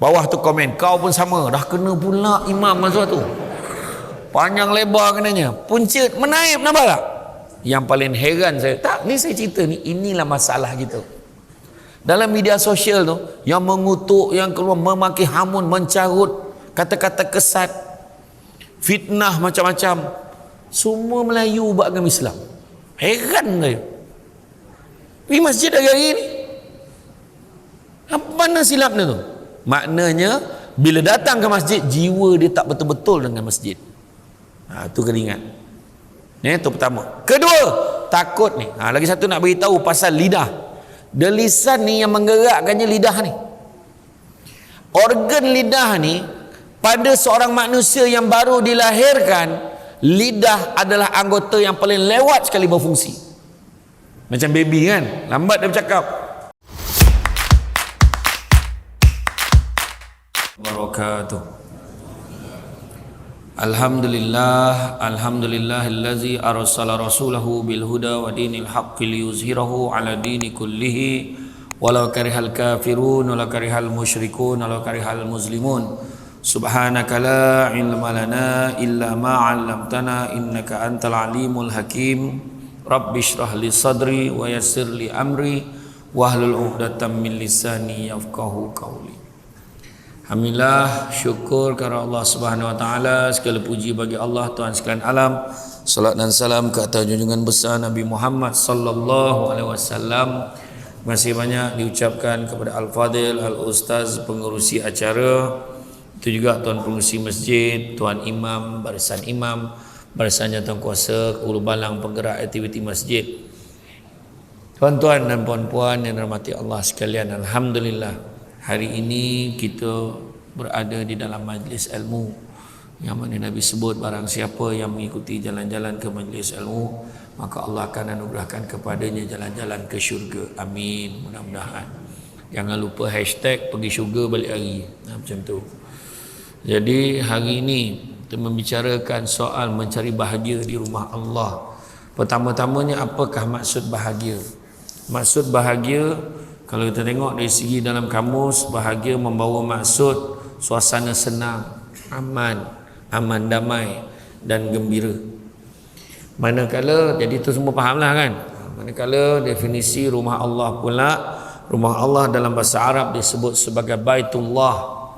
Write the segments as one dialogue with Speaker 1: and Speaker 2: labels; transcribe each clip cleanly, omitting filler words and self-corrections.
Speaker 1: Bawah tu komen, kau pun sama, dah kena pula imam masa tu. Panjang lebar kenanya. Punca menaip, nampak tak? Yang paling heran saya, tak, ni saya cerita ni, inilah masalah kita. Dalam media sosial tu, yang mengutuk, yang keluar memaki hamun, mencarut, kata-kata kesat, fitnah macam-macam, semua Melayu buat agama Islam. Heran saya. Pergi masjid hari ni, apa mana silapnya tu? Maknanya bila datang ke masjid, jiwa dia tak betul-betul dengan masjid. Itu kena ingat. Itu pertama. Kedua, takut ni. Lagi satu nak beritahu pasal lidah. Dan lisan ni yang menggerakkannya lidah ni. Organ lidah ni pada seorang manusia yang baru dilahirkan, lidah adalah anggota yang paling lewat sekali berfungsi. Macam baby kan, lambat dia bercakap. Wabarakatuh. Alhamdulillahillazi arsala rasulahu bil huda wa dinil haqqi liyuzhirahu ala dini kullihi walau karihal kafirun walau karihal musyrikun walau karihal muslimun. Subhanaka la ilma lana illa ma 'allamtana innaka antal alimul hakim. Rabbi shrah li sadri wa yassir li amri wahlul 'uqdatam min lisani yafqahu qawli. Alhamdulillah, syukur kepada Allah Subhanahu wa taala, segala puji bagi Allah Tuhan sekalian alam. Salat dan salam ke atas junjungan besar Nabi Muhammad sallallahu alaihi wasallam. Masih banyak diucapkan kepada Al-Fadil, Al-Ustaz pengurusi acara, itu juga tuan pengurusi masjid, tuan imam, barisan jawatan kuasa, Ulu Balang penggerak aktiviti masjid. Tuan-tuan dan puan-puan yang dirahmati Allah sekalian, alhamdulillah. Hari ini kita berada di dalam majlis ilmu yang mana Nabi sebut barang siapa yang mengikuti jalan-jalan ke majlis ilmu, maka Allah akan anugerahkan kepadanya jalan-jalan ke syurga. Amin, mudah-mudahan. Jangan lupa hashtag pergi syurga balik hari. Macam tu. Jadi hari ini kita membicarakan soal mencari bahagia di rumah Allah. Pertama-tamanya, apakah maksud bahagia? Maksud bahagia, kalau kita tengok dari segi dalam kamus, bahagia membawa maksud suasana senang, aman, damai dan gembira. Manakala, jadi itu semua fahamlah kan. Manakala definisi rumah Allah pula, rumah Allah dalam bahasa Arab disebut sebagai Baitullah.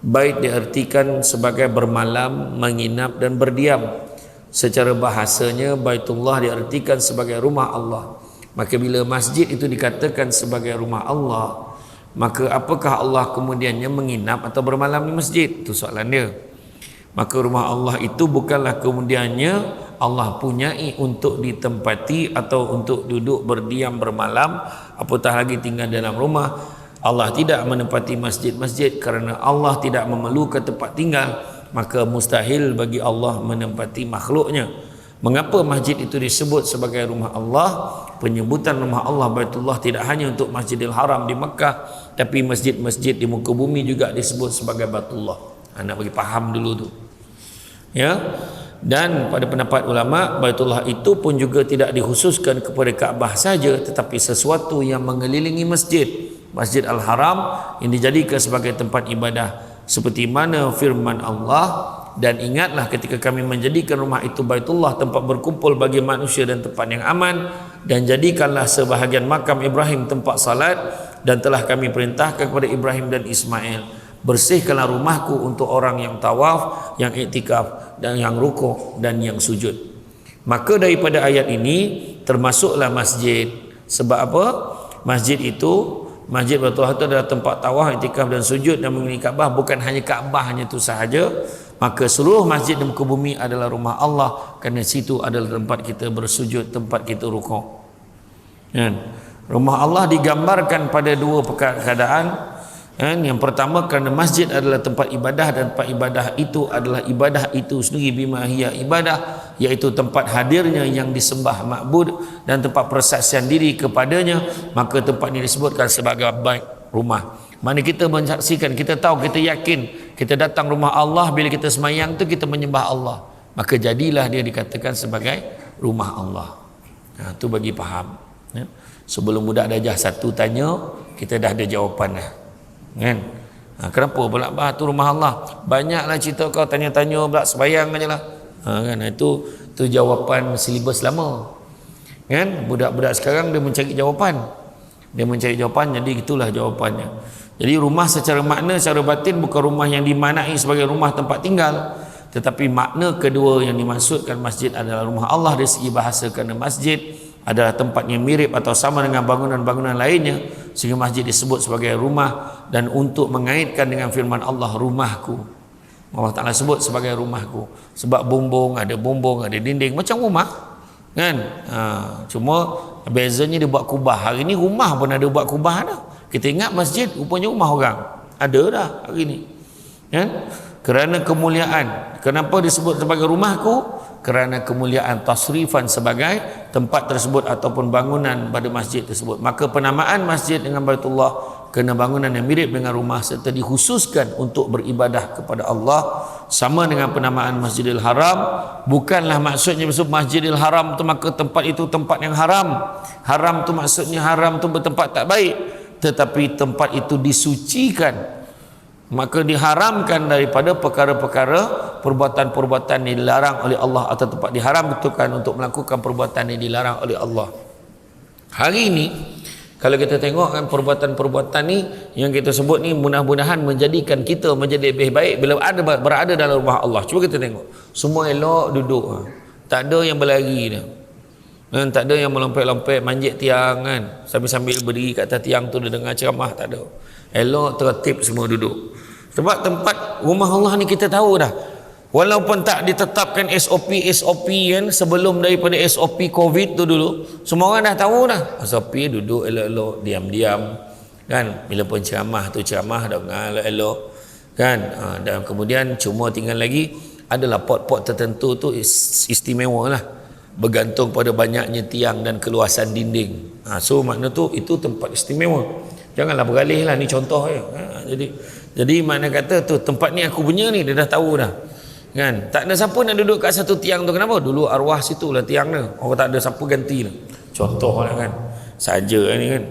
Speaker 1: Bait diartikan sebagai bermalam, menginap dan berdiam. Secara bahasanya Baitullah diartikan sebagai rumah Allah. Maka bila masjid itu dikatakan sebagai rumah Allah, maka apakah Allah kemudiannya menginap atau bermalam di masjid? Itu soalan dia. Maka rumah Allah itu bukanlah kemudiannya Allah punyai untuk ditempati atau untuk duduk berdiam bermalam, apatah lagi tinggal dalam rumah. Allah tidak menempati masjid-masjid kerana Allah tidak memerlukan tempat tinggal, maka mustahil bagi Allah menempati makhluknya. Mengapa masjid itu disebut sebagai rumah Allah? Penyebutan rumah Allah Baitullah tidak hanya untuk Masjidil Haram di Mekah, tapi masjid-masjid di muka bumi juga disebut sebagai Baitullah. Nak bagi faham dulu tu. Ya. Dan pada pendapat ulama, Baitullah itu pun juga tidak dikhususkan kepada Kaabah saja, tetapi sesuatu yang mengelilingi masjid. Masjid Al-Haram yang dijadikan sebagai tempat ibadah, seperti mana firman Allah, dan ingatlah ketika kami menjadikan rumah itu Baitullah, tempat berkumpul bagi manusia dan tempat yang aman, dan jadikanlah sebahagian makam Ibrahim tempat salat, dan telah kami perintahkan kepada Ibrahim dan Ismail, bersihkanlah rumahku untuk orang yang tawaf, yang iktikaf, dan yang rukuk dan yang sujud. Maka daripada ayat ini termasuklah masjid. Sebab apa? Masjid itu, Masjid Baitullah itu adalah tempat tawaf, iktikaf dan sujud dan mengelilingi Kaabah. Bukan hanya Kaabah hanya itu sahaja, maka seluruh masjid di muka bumi adalah rumah Allah, kerana situ adalah tempat kita bersujud, tempat kita rukuk. Rumah Allah digambarkan pada dua keadaan. Yang pertama, kerana masjid adalah tempat ibadah, dan tempat ibadah itu adalah ibadah itu sendiri, bima hiya ibadah, iaitu tempat hadirnya yang disembah makbud dan tempat persaksian diri kepadanya, maka tempat ini disebutkan sebagai bait, rumah. Mana kita menyaksikan, kita tahu, kita yakin, kita datang rumah Allah, bila kita semayang tu kita menyembah Allah, maka jadilah dia dikatakan sebagai rumah Allah. Itu bagi faham. Sebelum budak dajah satu tanya, kita dah ada jawapan dah. Kan? Kenapa pula tu rumah Allah? Banyaklah cerita kau tanya-tanya pula, sembayang aje lah. Kan itu jawapan silibus lama. Kan budak-budak sekarang dia mencari jawapan. Jadi itulah jawapannya. Jadi rumah secara makna, secara batin bukan rumah yang dimaknai sebagai rumah tempat tinggal, tetapi makna kedua yang dimaksudkan masjid adalah rumah Allah dari segi bahasa, kerana masjid adalah tempat yang mirip atau sama dengan bangunan-bangunan lainnya, sehingga masjid disebut sebagai rumah. Dan untuk mengaitkan dengan firman Allah, rumahku, Allah Ta'ala sebut sebagai rumahku, sebab bumbung, ada dinding macam rumah kan. Cuma bezanya dia buat kubah. Hari ni rumah pun ada buat kubah dah. Kita ingat masjid rupanya rumah orang, ada dah hari ni kan. Kerana kemuliaan. Kenapa disebut sebagai rumahku? Kerana kemuliaan tasrifan sebagai tempat tersebut ataupun bangunan pada masjid tersebut. Maka penamaan masjid dengan Baitullah kena bangunan yang mirip dengan rumah, serta dikhususkan untuk beribadah kepada Allah, sama dengan penamaan Masjidil Haram. Bukanlah maksudnya Masjidil Haram tu maka tempat itu tempat yang haram. Haram tu maksudnya haram tu bertempat tak baik, tetapi tempat itu disucikan, maka diharamkan daripada perkara-perkara perbuatan-perbuatan yang dilarang oleh Allah, atau tempat diharam betulkan untuk melakukan perbuatan yang dilarang oleh Allah. Hari ini kalau kita tengok kan, perbuatan-perbuatan ni yang kita sebut ni mudah-mudahan menjadikan kita menjadi lebih baik bila berada dalam rumah Allah. Cuba kita tengok, semua elok duduk, tak ada yang berlari dah. Dan tak ada yang melompet-lompet manjat tiang kan, sambil-sambil berdiri kat atas tiang tu dia dengar ceramah, tak ada. Elok tertib semua duduk. Sebab tempat rumah Allah ni kita tahu dah, walaupun tak ditetapkan SOP kan, sebelum daripada SOP COVID tu dulu, semua orang dah tahu dah SOP duduk elok-elok, diam-diam kan. Bila pun ceramah tu ceramah dengar elok-elok kan. Dan kemudian cuma tinggal lagi adalah pot-pot tertentu tu istimewa lah, bergantung pada banyaknya tiang dan keluasan dinding. So makna tu itu tempat istimewa. Janganlah beralih lah, ni contoh je. Jadi makna kata tu tempat ni aku punya ni, dia dah tahu dah kan. Tak ada siapa nak duduk kat satu tiang tu. Kenapa? Dulu arwah situ lah tiang dia, orang tak ada siapa ganti lah. Contoh lah kan, saja ni kan.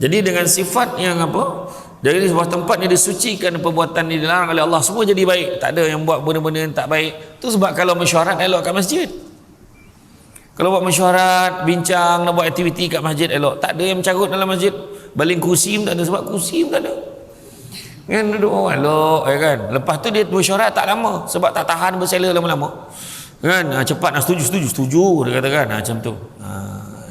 Speaker 1: Jadi dengan sifat yang apa, dari sebuah tempat yang disucikan, perbuatan yang dilarang oleh Allah semua jadi baik, tak ada yang buat benda-benda yang tak baik. Tu sebab kalau mesyuarat elok kat masjid. Kalau buat mesyuarat, bincang, nak buat aktiviti kat masjid elok. Tak ada yang mencarut dalam masjid. Baling kursi pun tak ada, sebab kursi pun tak ada kan, duduk orang elok kan. Lepas tu dia mesyuarat tak lama, sebab tak tahan bersela lama-lama kan. Cepat nak setuju dia katakan macam tu.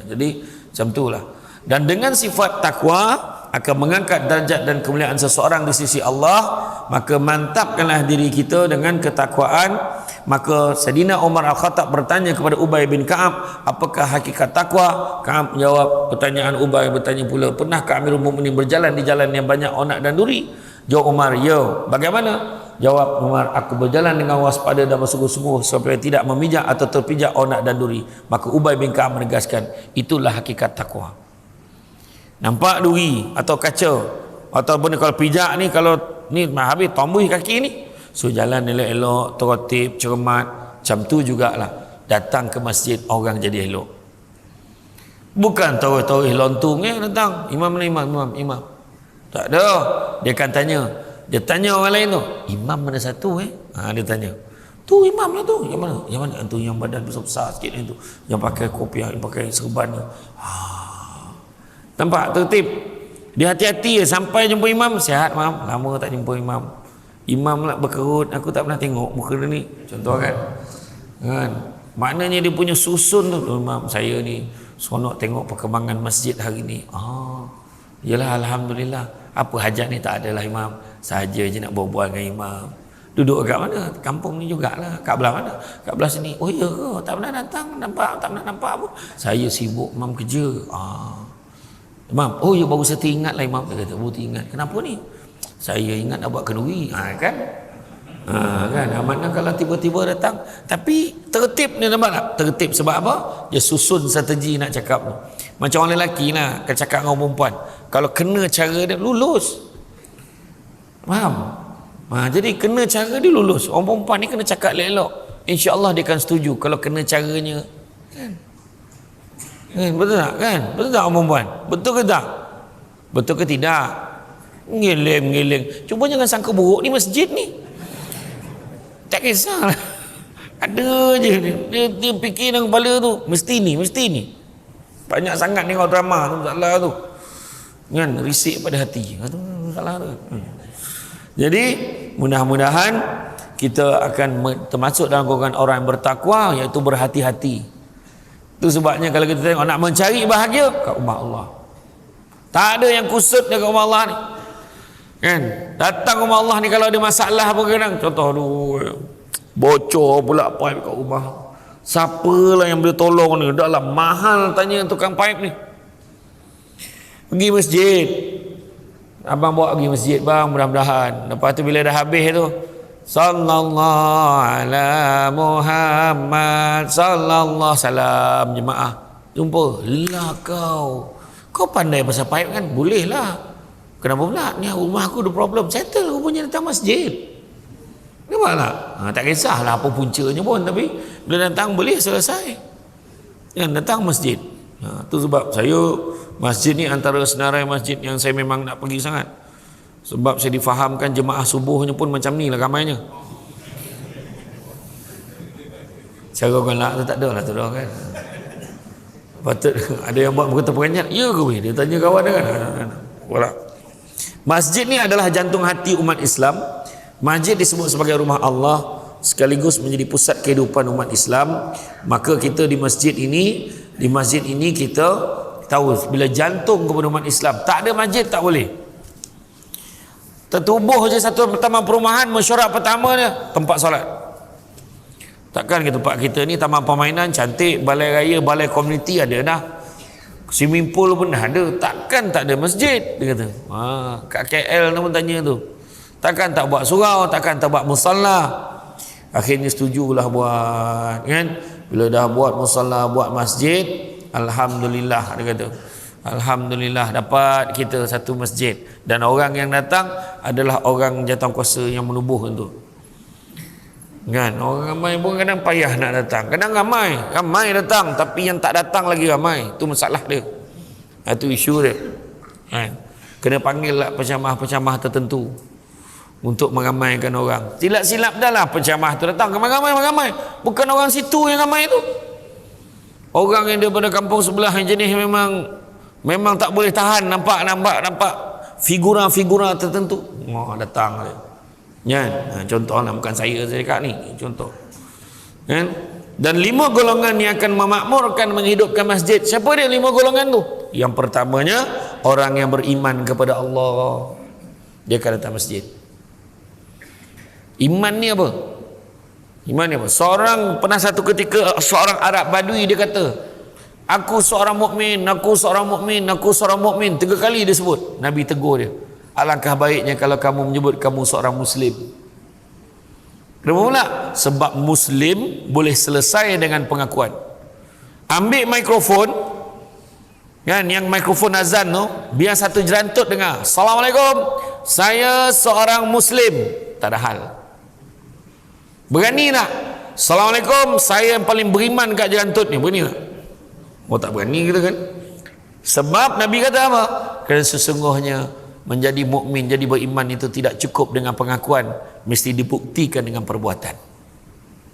Speaker 1: Jadi macam tu lah. Dan dengan sifat takwa akan mengangkat darjat dan kemuliaan seseorang di sisi Allah, maka mantapkanlah diri kita dengan ketakwaan. Maka Sayyidina Umar Al-Khattab bertanya kepada Ubay bin Ka'ab, apakah hakikat takwa? Ka'ab menjawab pertanyaan Ubay, bertanya pula, pernahkah Amirul Mukminin berjalan di jalan yang banyak onak dan duri? Jawab Umar, ya. Bagaimana? Jawab Umar, aku berjalan dengan waspada dan bersungguh-sungguh supaya tidak memijak atau terpijak onak dan duri. Maka Ubay bin Ka'ab menegaskan, itulah hakikat takwa. Nampak duri atau kaca ataupun kalau pijak ni, kalau ni habis tombuh kaki ni, so jalan elok-elok, tertib, cermat. Macam tu jugalah datang ke masjid orang jadi elok. Bukan tahu-tahu lontung datang imam mana imam. Tak ada. Dia akan tanya. Dia tanya orang lain tu, imam mana satu dia tanya. Tu imam lah tu. Yang mana? Yang mana? Tu yang badan besar-besar sikit ni tu. Yang pakai kopiah, yang pakai serban ni. Nampak tertib. Dia hati-hati sampai jumpa imam, sihat mam. Lama tak jumpa imam. Imam nak berkerut, aku tak pernah tengok muka dia ni. Contoh kan. Maknanya dia punya susun tu. Imam, saya ni seronok tengok perkembangan masjid hari ni. Yalah, alhamdulillah. Apa hajat ni? Tak adalah imam. Saja je nak berbual dengan imam. Duduk kat mana? Kampung ni jugalah. Kat belah mana? Kat belah sini. Oh ya ke? Tak pernah datang, nampak, tak pernah nampak apa. Saya sibuk imam kerja. Imam, oh ya baru saya teringat lah imam. Dia kata, baru teringat. Kenapa ni? Saya ingat nak buat kenduri. Kan? Kan? Maknanya kalau tiba-tiba datang, tapi tertib ni, nampak tak? Tertib sebab apa? Dia susun strategi nak cakap tu. Macam orang lelaki lah, akan cakap dengan orang perempuan. Kalau kena cara dia, lulus. Faham? Jadi kena cara dia, lulus. Orang perempuan ni kena cakap elok-elok, InsyaAllah dia akan setuju kalau kena caranya. Kan? Betul tak? Kan? Betul tak orang perempuan? Betul ke tak? Betul ke tidak? Ngeleng-ngeleng. Cuba jangan sangka buruk ni masjid ni. Tak kisahlah. Ada je dia fikir dalam kepala tu, mesti ni. Banyak sangat tengok drama tu, salah tu. Kan risik pada hati. Tu salah tu. Jadi mudah-mudahan kita akan termasuk dalam golongan orang yang bertakwa, iaitu berhati-hati. Itu sebabnya kalau kita tengok nak mencari bahagia kat rumah Allah. Tak ada yang kusut dekat rumah Allah ni. Kan? Datang rumah Allah ni kalau ada masalah apa kadang, contoh tu bocor pula pipe kat rumah. Siapalah yang boleh tolong ni? Dah lah mahal tanya tukang pipe ni. Pergi masjid. Abang bawa pergi masjid bang, mudah-mudahan. Lepas tu bila dah habis tu, sallallahu ala Muhammad sallallahu salam jemaah. Jumpa. Lah kau pandai pasal pipe kan? Boleh lah. Kenapa pula? Ni rumah aku ada problem. Settle rupanya datang masjid. Nampak tak? Tak kisahlah apa puncanya pun, tapi bila datang boleh selesai. Yang datang masjid. Tu sebab saya masjid ni antara senarai masjid yang saya memang nak pergi sangat. Sebab saya difahamkan jemaah subuhnya pun macam ni lah ramainya. Cara galak tu tak ada lah tu dah kan. Patut ada yang buat berkata peranjat. Ya ke weh? Dia tanya kawan dia kan. Walak. Masjid ni adalah jantung hati umat Islam. Masjid disebut sebagai rumah Allah, sekaligus menjadi pusat kehidupan umat Islam. Maka kita di masjid ini kita tahu bila jantung kepada umat Islam. Tak ada masjid tak boleh. Tertubuh je satu taman perumahan, mesyuarat pertama dia tempat solat. Takkan ke tempat kita ni taman permainan cantik, balai raya, balai komuniti ada dah. Swimming pool pun dah ada. Takkan tak ada masjid? Dia kata. Kat KL pun tanya tu. Takkan tak buat surau, takkan tak buat musalla. Akhirnya setujulah buat kan. Bila dah buat musalla, buat masjid, alhamdulillah dia kata. Alhamdulillah dapat kita satu masjid, dan orang yang datang adalah orang jawatankuasa yang menubuh tu. Kan orang ramai pun kadang payah nak datang. Kadang ramai datang, tapi yang tak datang lagi ramai. Itu masalah dia. Itu isu dia. Kan? Kena panggil lah pencamah-pencamah tertentu untuk meramaikan orang. Silap-silap dah lah pencamah tu datang. Ramai. Bukan orang situ yang ramai tu. Orang yang daripada kampung sebelah yang jenis memang tak boleh tahan nampak figura-figura tertentu. Datang dia. Kan? Contohlah, bukan saya cakap ni, contoh. Kan? Dan 5 golongan yang akan memakmurkan, menghidupkan masjid. Siapa dia 5 golongan tu? Yang pertamanya, orang yang beriman kepada Allah. Dia akan datang masjid. Iman ni apa? Pernah satu ketika seorang Arab Badui dia kata, aku seorang mukmin. 3 kali dia sebut. Nabi tegur dia. Alangkah baiknya kalau kamu menyebut kamu seorang Muslim. Kenapa pula? Sebab Muslim boleh selesai dengan pengakuan. Ambil mikrofon, kan, yang mikrofon azan tu, biar satu jerantut dengar. Assalamualaikum, saya seorang Muslim. Tak ada hal. Berani tak? Assalamualaikum, saya yang paling beriman kat jerantut ni. Berani tak? Tak berani kita kan. Sebab Nabi kata apa? Kerana sesungguhnya menjadi mukmin, jadi beriman itu tidak cukup dengan pengakuan, mesti dibuktikan dengan perbuatan.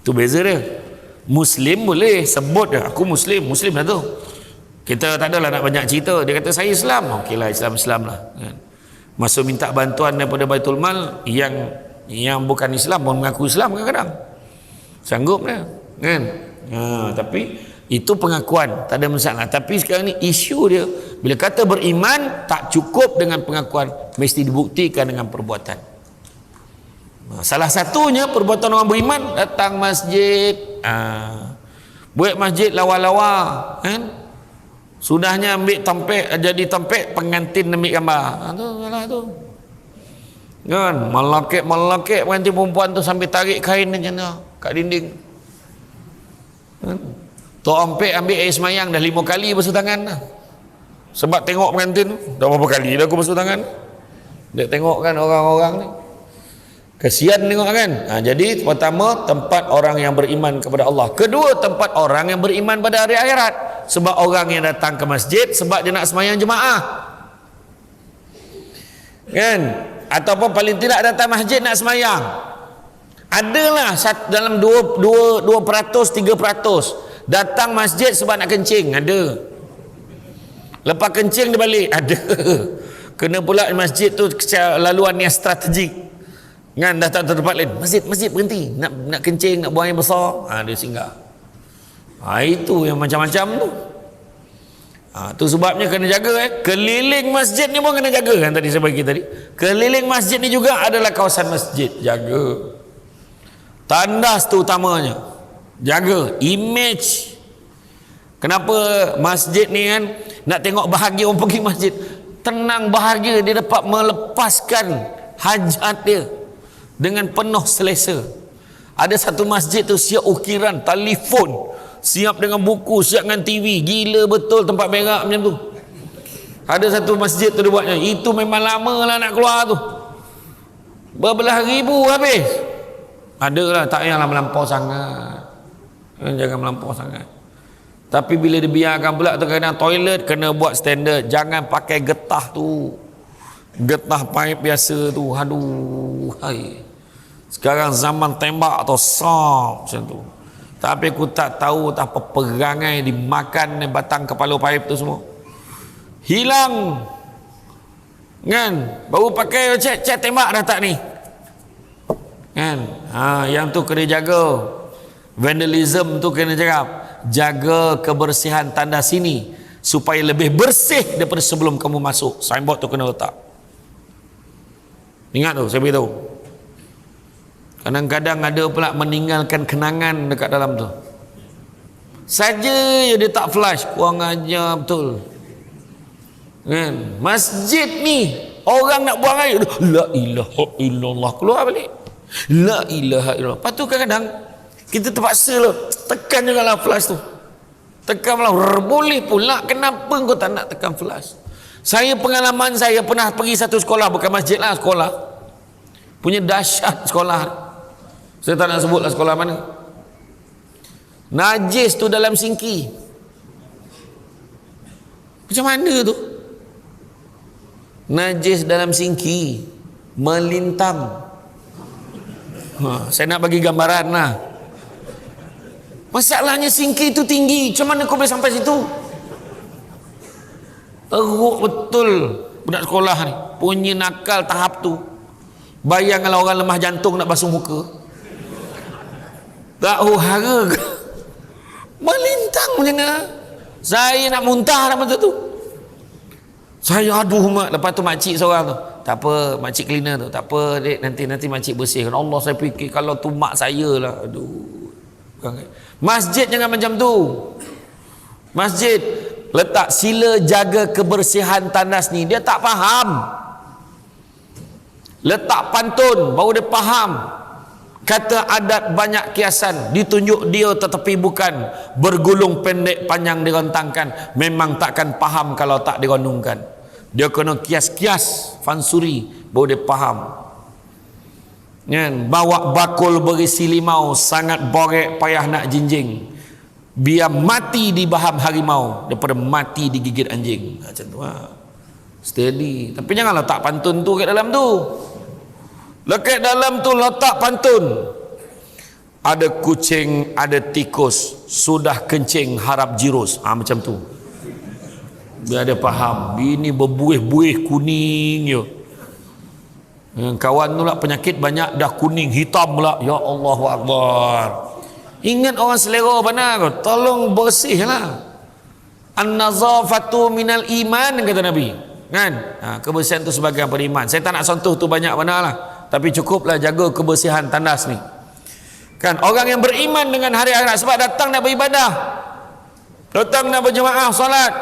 Speaker 1: Itu beza dia. Muslim boleh sebut dah, aku Muslim dah tu. Kita tak adalah nak banyak cerita. Dia kata saya Islam, okeylah Islam lah. Masuk minta bantuan daripada Baitul Mal, yang bukan Islam pun mengaku Islam kadang-kadang. Sanggup dah, kan? Tapi itu pengakuan, tak ada masalah. Tapi sekarang ni isu dia, bila kata beriman tak cukup dengan pengakuan, mesti dibuktikan dengan perbuatan. Salah satunya perbuatan orang beriman, datang masjid, buat masjid lawa-lawa, kan? Sudahnya ambil tempek, jadi tempek pengantin ambil gambar. Tu salah tu. Kan? Melakek pengantin perempuan tu sambil tarik kain macam tu kat dinding. Kan? Tok Ampek ambil air semayang dah 5 kali basuh tangan dah. Sebab tengok pengantin dah berapa kali dah aku basuh tangan. Dia tengok kan orang-orang ni. Kesian tengok kan. Jadi pertama, tempat orang yang beriman kepada Allah. Kedua, tempat orang yang beriman pada hari akhirat. Sebab orang yang datang ke masjid sebab dia nak semayang jemaah. kan? Ataupun paling tidak datang masjid nak semayang, adalah dalam 2%, 3% datang masjid sebab nak kencing, ada. Lepas kencing dia balik, ada. Kena pula masjid tu laluan yang strategik, kan? Dah tak tempat lain, masjid berhenti, nak kencing, nak buang air besar, dia singgah. Itu yang macam-macam tu. Tu sebabnya kena jaga. Keliling masjid ni pun kena jaga, kan tadi saya bagi tadi. Keliling masjid ni juga adalah kawasan masjid, jaga. Tandas tu utamanya, jaga image. Kenapa masjid ni kan nak tengok bahagia orang pergi masjid, tenang bahagia, dia dapat melepaskan hajat dia dengan penuh selesa. Ada satu masjid tu siap ukiran telefon, siap dengan buku, siap dengan TV, gila betul tempat berak macam tu. Ada satu masjid tu dia buatnya, itu memang lama lah nak keluar tu, berbelah ribu habis. Ada lah, tak payahlah melampau sangat, jangan melampau sangat. Tapi bila dibiarkan pula tu, kadang toilet kena buat standard, jangan pakai getah tu, getah paip biasa tu, aduh hai. Sekarang zaman tembak atau sop macam tu. Tapi aku tak tahu apa perangai dimakan batang kepala paip tu semua hilang, kan? Baru pakai cek tembak dah tak ni, kan? Yang tu kena jaga. Vandalism tu kena jaga kebersihan tandas sini supaya lebih bersih daripada sebelum kamu masuk. Signboard tu kena letak, ingat tu, saya beritahu. Kadang-kadang ada pula meninggalkan kenangan dekat dalam tu saja, dia tak flash, kurang ajar betul, kan? Masjid ni orang nak buang air, la ilaha illallah, keluar balik, la ilaha illallah. Lepas tu kadang-kadang kita terpaksa lah tekan juga lah flash tu, tekan lah. Boleh pula, kenapa kau tak nak tekan flash? Saya pengalaman, saya pernah pergi satu sekolah, bukan masjid lah, sekolah punya dahsyat sekolah. Saya tak nak sebut lah sekolah mana. Najis tu dalam singki. Macam mana tu? Najis dalam singki melintang. Saya nak bagi gambaran lah. Masalahnya singki tu tinggi, macam mana kau boleh sampai situ? Teruk betul budak sekolah ni punya nakal tahap tu. Bayang kalau orang lemah jantung nak basuh muka, tak hara ke? Melintang macam mana? Saya nak muntah dah masa tu. Saya aduh mak. Lepas tu makcik seorang tu, tak apa, makcik cleaner tu, tak apa dek, nanti makcik bersihkan. Allah, saya fikir kalau tu mak saya lah, aduh. Masjid jangan macam tu. Masjid letak sila jaga kebersihan tandas ni, dia tak faham. Letak pantun baru dia faham. Kata adat banyak kiasan, ditunjuk dia tetapi bukan, bergulung pendek panjang dirontangkan. Memang takkan faham kalau tak dirondungkan. Dia kena kias-kias fansuri baru dia faham, kan? Bawa bakul berisi limau, sangat borek payah nak jinjing. Biar mati di baham harimau daripada mati digigit anjing. Macam tu lah. Steady. Tapi jangan letak pantun tu kat dalam tu. Lekat dalam tu letak pantun. Ada kucing, ada tikus, sudah kencing harap jirus. Macam tu. Biar dia faham. Ini berbuih-buih kuning je. Kawan tu lah penyakit banyak, dah kuning, hitam pula. Ya Allahu Akbar. Ingat orang selera benar, tolong bersih lah. An-nazafatu minal iman, kata Nabi, kan? Kebersihan tu sebagai apa iman. Saya tak nak sentuh tu banyak benar lah, tapi cukuplah jaga kebersihan tandas ni, kan? Orang yang beriman dengan hari akhirat, sebab datang nak beribadah, datang nak berjemaah solat.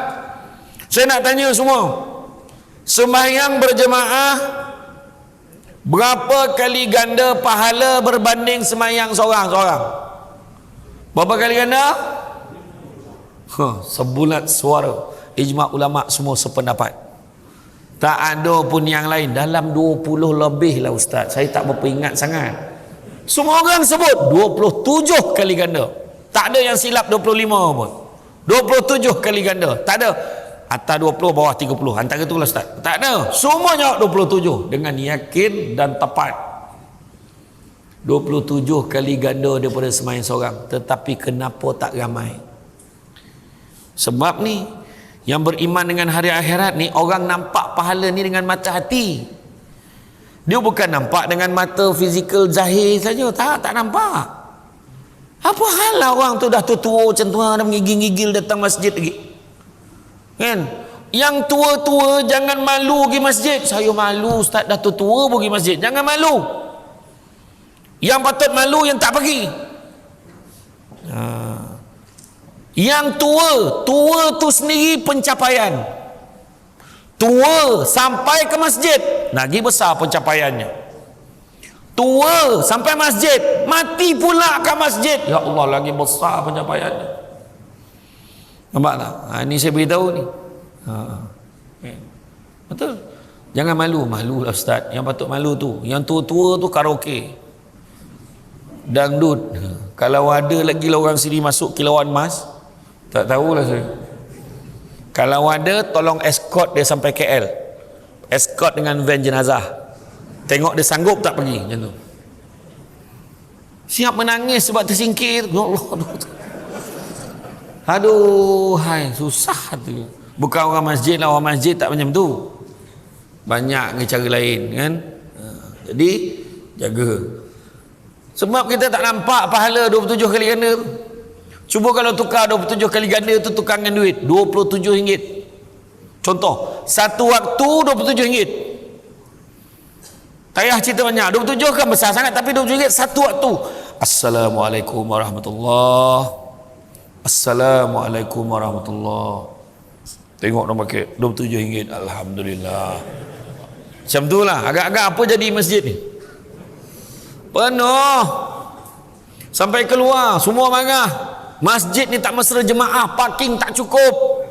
Speaker 1: Saya nak tanya semua, sembahyang berjemaah berapa kali ganda pahala berbanding sembahyang seorang-seorang? Berapa kali ganda? Sebulat suara. Ijma' ulama' semua sependapat. Tak ada pun yang lain. Dalam 20 lebih lah Ustaz. Saya tak berapa ingat sangat. Semua orang sebut 27 kali ganda. Tak ada yang silap 25 pun. 27 kali ganda. Tak ada. Atas 20, bawah 30. Antara itulah Ustaz. Tak ada. Semua jawab 27 dengan yakin dan tepat. 27 kali ganda daripada sembahyang seorang. Tetapi kenapa tak ramai? Sebab ni yang beriman dengan hari akhirat ni, orang nampak pahala ni dengan mata hati. Dia bukan nampak dengan mata fizikal zahir saja. Tak nampak. Apa hal lah orang tu dah tua-tua macam tu, dah menggigil-gigil datang masjid lagi. Kan? Yang tua-tua jangan malu pergi masjid. Saya malu Ustaz, dah tua-tua pergi masjid. Jangan malu. Yang patut malu yang tak pergi. Yang tua tu sendiri pencapaian. Tua sampai ke masjid, lagi besar pencapaiannya. Tua sampai masjid, mati pula ke masjid, ya Allah, lagi besar pencapaiannya. Nampak tak? Ini saya beritahu ni. Betul. Jangan malu lah Ustaz. Yang patut malu tu, yang tua-tua tu karaoke, dangdut. Kalau ada lagi lah orang sini masuk kilauan emas, tak tahulah saya. Kalau ada, tolong escort dia sampai KL. Escort dengan van jenazah. Tengok dia sanggup tak pergi macam tu. Siap menangis sebab tersingkir. Ya Allah, aduh, hai, susah tu. Bukan orang masjid lah, orang masjid tak macam tu. Banyak ni cara lain kan. Jadi jaga. Sebab kita tak nampak pahala 27 kali ganda. Cuba kalau tukar 27 kali ganda tu, tukar dengan duit RM27. Contoh, satu waktu RM27. Tak payah cerita banyak. 27 kan besar sangat, tapi RM27 satu waktu. Assalamualaikum warahmatullahi. Assalamualaikum warahmatullahi. Tengok nombor pakai RM27. Alhamdulillah. Macam tu lah. Agak-agak apa jadi masjid ni? Penuh. Sampai keluar semua marah. Masjid ni tak mesra jemaah, parking tak cukup,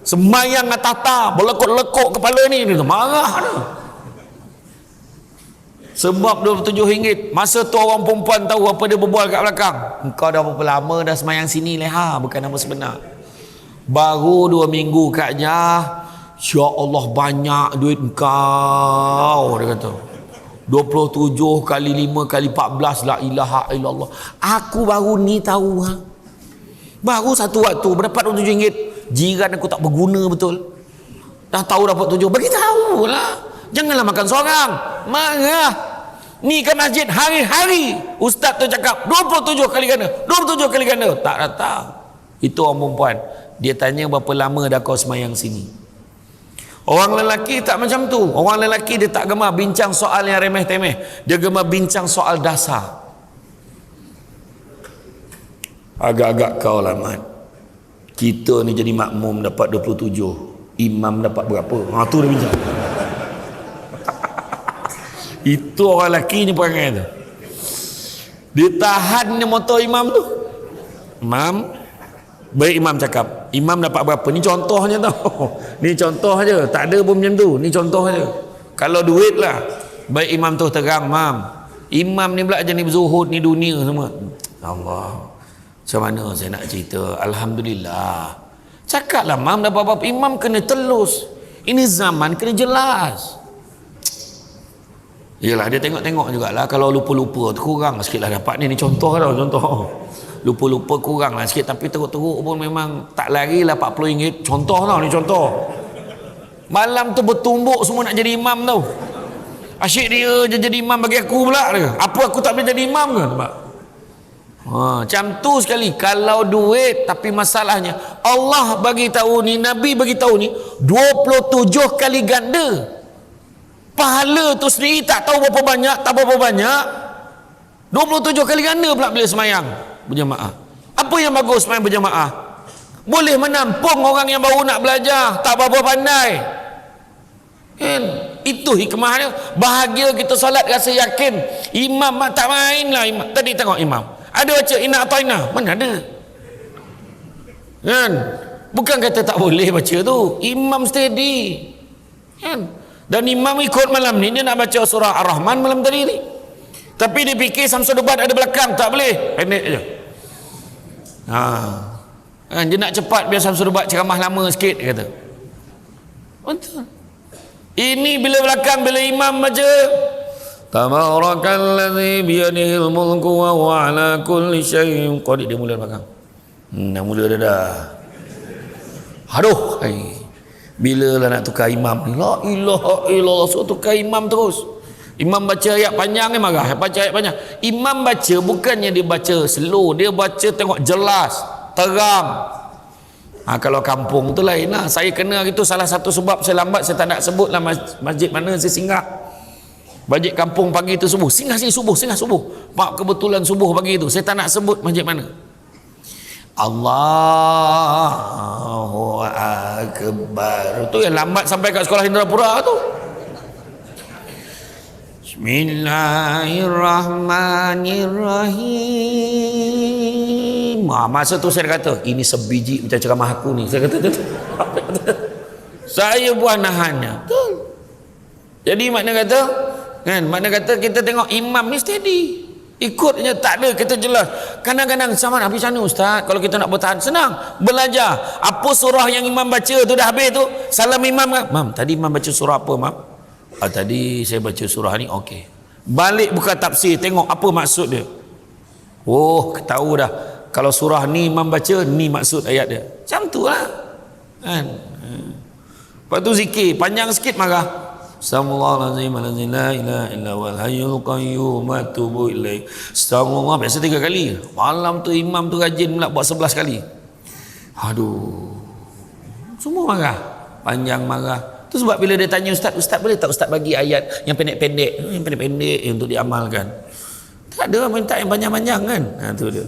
Speaker 1: sembahyang tata, berlekuk-lekuk kepala ni, dia marah tu. Sebab RM27. Masa tu orang perempuan tahu apa dia berbual kat belakang. Engkau dah berapa lama dah sembahyang sini leha, bukan nama sebenar. Baru 2 minggu katnya, ya Allah banyak duit engkau, dia kata. 27 kali 5 kali 14, la ilaha illallah. Aku baru ni tahu Baru satu waktu berdapat RM27. Jiran aku tak berguna betul. Dah tahu dapat 7, bagi tahu lah. Janganlah makan seorang. Marah. Ni kan masjid hari-hari ustaz tu cakap 27 kali ganda, 27 kali ganda. Tak datang. Itu orang perempuan. Dia tanya berapa lama dah kau semayang sini. Orang lelaki tak macam tu. Orang lelaki dia tak gemar bincang soal yang remeh-temeh. Dia gemar bincang soal dasar. Agak-agak kau lah Mat. Kita ni jadi makmum dapat 27, imam dapat berapa? Tu dia bincang. Itu orang lelaki ni perangai tu. Dia tahan ni motor imam tu. Imam, baik imam cakap, imam dapat berapa? Ni contohnya tau. Ni contoh aja, tak ada pun macam tu. Ni contoh aja. Kalau duit lah, baik imam tu terang, mam. Imam ni pula jenis zuhud ni dunia semua. Allah. Macam mana saya nak cerita? Alhamdulillah. Cakaplah mam dapat apa-apa. Imam kena telus. Ini zaman kena jelas. Yelah, dia tengok-tengok jugalah. Kalau lupa-lupa tu kurang sikit lah dapat ni. Ni contoh tau, contoh. Lupa-lupa kurang lah sikit. Tapi teruk-teruk pun memang tak lari lah RM40. Contoh tau, ni contoh. Malam tu bertumbuk semua nak jadi imam tau. Asyik dia je jadi imam bagi aku pula dia. Apa aku tak boleh jadi imam ke? Macam tu sekali. Kalau duit, tapi masalahnya Allah bagi tahu ni, Nabi bagi tahu ni 27 kali ganda. Pahala tu sendiri tak tahu berapa banyak, tak berapa banyak. 27 kali ganda pula bila semayang berjamaah. Apa yang bagus semayang berjamaah? Boleh menampung orang yang baru nak belajar, tak berapa pandai. Kan? Itu hikmah dia. Bahagia kita solat rasa yakin. Imam tak main lah imam. Tadi tengok imam ada baca inna ataina, mana ada. Kan? Bukan kata tak boleh baca tu. Imam steady. Kan? Dan imam ikut malam ni, dia nak baca surah Ar-Rahman malam tadi ni. Tapi dia fikir Samsul Debat ada belakang, tak boleh. Pendek je. Kan? Dia nak cepat biar Samsul Debat ceramah lama sikit, dia kata. Betul. Ini bila belakang, bila imam baca Tabarakalladzi biyadihil mulku wa huwa ala kulli syai'in qadir, dia mula belakang. Dah mula dah. Aduh, bila lah nak tukar imam ni? La ilaha illallah, so tukar imam terus. Imam baca ayat panjang ni marah, baca ayat panjang. Imam baca bukannya dia baca slow, dia baca tengok jelas, terang. Kalau kampung tu lain lah. Saya kena itu salah satu sebab saya lambat, saya tak nak sebut lah masjid mana saya singgah. Masjid kampung pagi tu subuh, singgah subuh. Mak kebetulan subuh pagi tu, saya tak nak sebut masjid mana. Allahu Akbar. Tu yang lambat sampai kat sekolah Indrapura tu. Bismillahirrahmanirrahim. Masa tu saya kata, ini sebiji macam ceramah aku ni. Saya kata, saya buat nahannya. Betul. Jadi makna kata kita tengok imam ni steady, ikutnya tak ada, kita jelas. Kadang-kadang sama nak habis sana ustaz, kalau kita nak bertahan senang, belajar apa surah yang imam baca tu dah habis tu, salam imam kan, mam tadi imam baca surah apa mam? Tadi saya baca surah ni, okey, balik buka tafsir, tengok apa maksud dia. Oh, tahu dah, kalau surah ni imam baca, ni maksud ayat dia, macam tu lah kan. Lepas tu zikir panjang sikit marah, Astagfirullahaladzim la ilaha illa huwal hayyul qayyum atubu ilaih. Astagfirullah biasa 3 kali. Malam tu imam tu rajin pula buat 11 kali. Aduh. Semua marah. Panjang marah. Tu sebab bila dia tanya ustaz boleh tak ustaz bagi ayat yang pendek-pendek? Yang pendek-pendek untuk diamalkan. Tak ada minta yang panjang-panjang kan. Tu dia.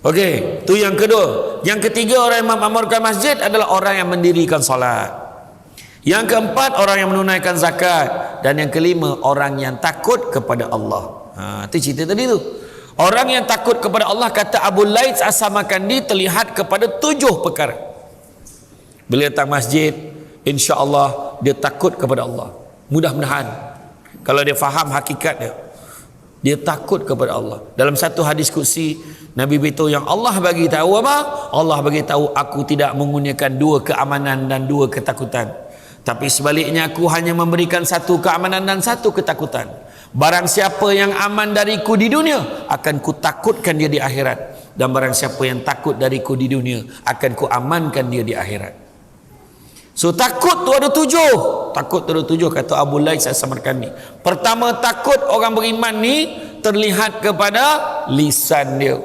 Speaker 1: Okey, tu yang kedua. Yang ketiga, orang yang memakmurkan masjid adalah orang yang mendirikan solat. Yang keempat, orang yang menunaikan zakat. Dan yang kelima, orang yang takut kepada Allah. Itu cerita tadi tu. Orang yang takut kepada Allah, kata Abu Laits As-Samarkandi, terlihat kepada 7 perkara. Bila datang masjid, insya Allah dia takut kepada Allah. Mudah-mudahan kalau dia faham hakikat dia takut kepada Allah. Dalam satu hadis kursi, Nabi beritahu yang Allah bagi tahu apa? Allah bagi tahu, aku tidak menggunakan 2 keamanan dan 2 ketakutan. Tapi sebaliknya aku hanya memberikan 1 keamanan dan 1 ketakutan. Barang siapa yang aman dariku di dunia, akan ku takutkan dia di akhirat. Dan barang siapa yang takut dariku di dunia, akan ku amankan dia di akhirat. So takut tu ada 7. Takut tu ada 7 kata Abu Laits As-Samarkandi. Pertama, takut orang beriman ni terlihat kepada lisan dia.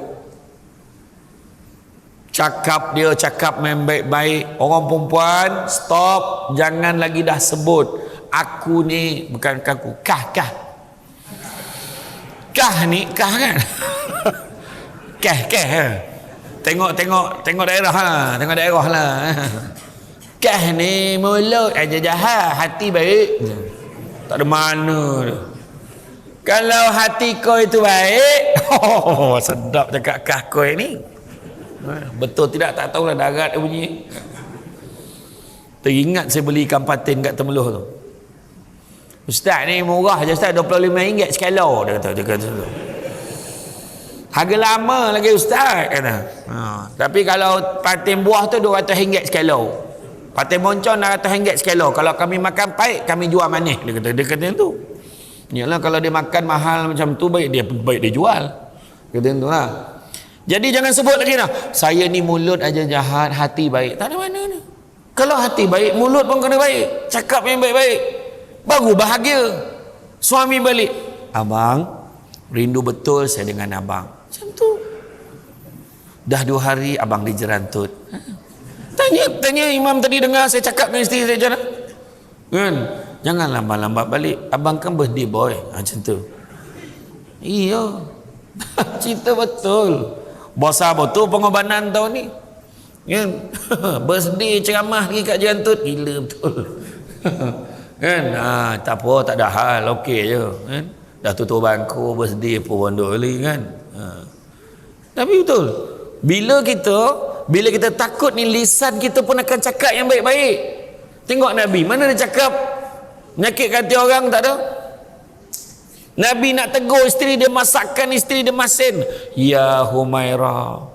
Speaker 1: Cakap dia, cakap main baik-baik. Orang perempuan, stop, jangan lagi dah sebut aku ni, bukan aku, kah ni, kah kan. kah tengok daerah lah, kah ni mulut aja jahat, hati baik, tak ada mana dia. Kalau hati kau itu baik, sedap cakap kah kau ni. Betul tidak, tak tahulah, darat dia bunyi. Teringat saya beli ikan patin kat Temeloh tu. Ustaz ni murah je ustaz, RM25 sekilo, dia kata tu. Harga lama lagi ustaz kata. Tapi kalau patin buah tu RM200 sekilo. Patin moncong RM600 sekilo. Kalau kami makan pahit, kami jual manis, dia kata tu. Yalah, kalau dia makan mahal macam tu, baik dia jual. Kata tu lah. Jadi jangan sebut lagi lah, saya ni mulut aja jahat, hati baik. Tak ada mana ni. Kalau hati baik, mulut pun kena baik. Cakap yang baik-baik, baru bahagia. Suami balik, abang rindu betul saya dengan abang. Macam tu. Dah 2 hari abang dijerantut. Tanya imam tadi, dengar saya cakap dengan isteri saya macam mana? Kan? Jangan lambat-lambat balik. Abang kan birthday boy. Macam tu. Iya. Cerita betul. Bosa betul pengorbanan tahun ni kan. Birthday ceramah lagi kat jerantut, gila betul. Kan. Tak apa, tak ada hal, okey je kan. Dah tutup bangku, birthday pun boleh kan. Tapi betul, bila kita takut ni, lisan kita pun akan cakap yang baik-baik. Tengok Nabi, mana dia cakap menyakit hati orang, tak ada. Nabi nak tegur isteri dia, masakkan isteri dia masin. Ya Humairah,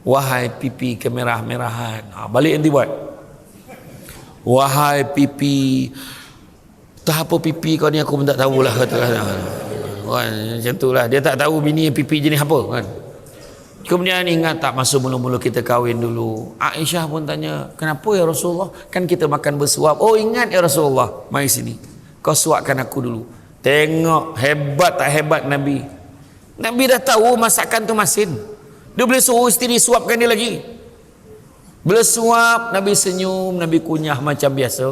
Speaker 1: wahai pipi kemerah-merahan. Balik nanti buat. Wahai pipi, tak apa pipi kau ni aku pun tak tahulah, katalah. Macam itulah, dia tak tahu bini pipi jenis apa kan. Kemudian ingat tak masa mula-mula kita kahwin dulu, Aisyah pun tanya, kenapa ya Rasulullah, kan kita makan bersuap. Oh ingat ya Rasulullah, mari sini, kau suapkan aku dulu. Tengok hebat tak hebat Nabi. Nabi dah tahu masakan tu masin, dia boleh suruh isteri suapkan dia lagi. Bila suap, Nabi senyum, Nabi kunyah macam biasa.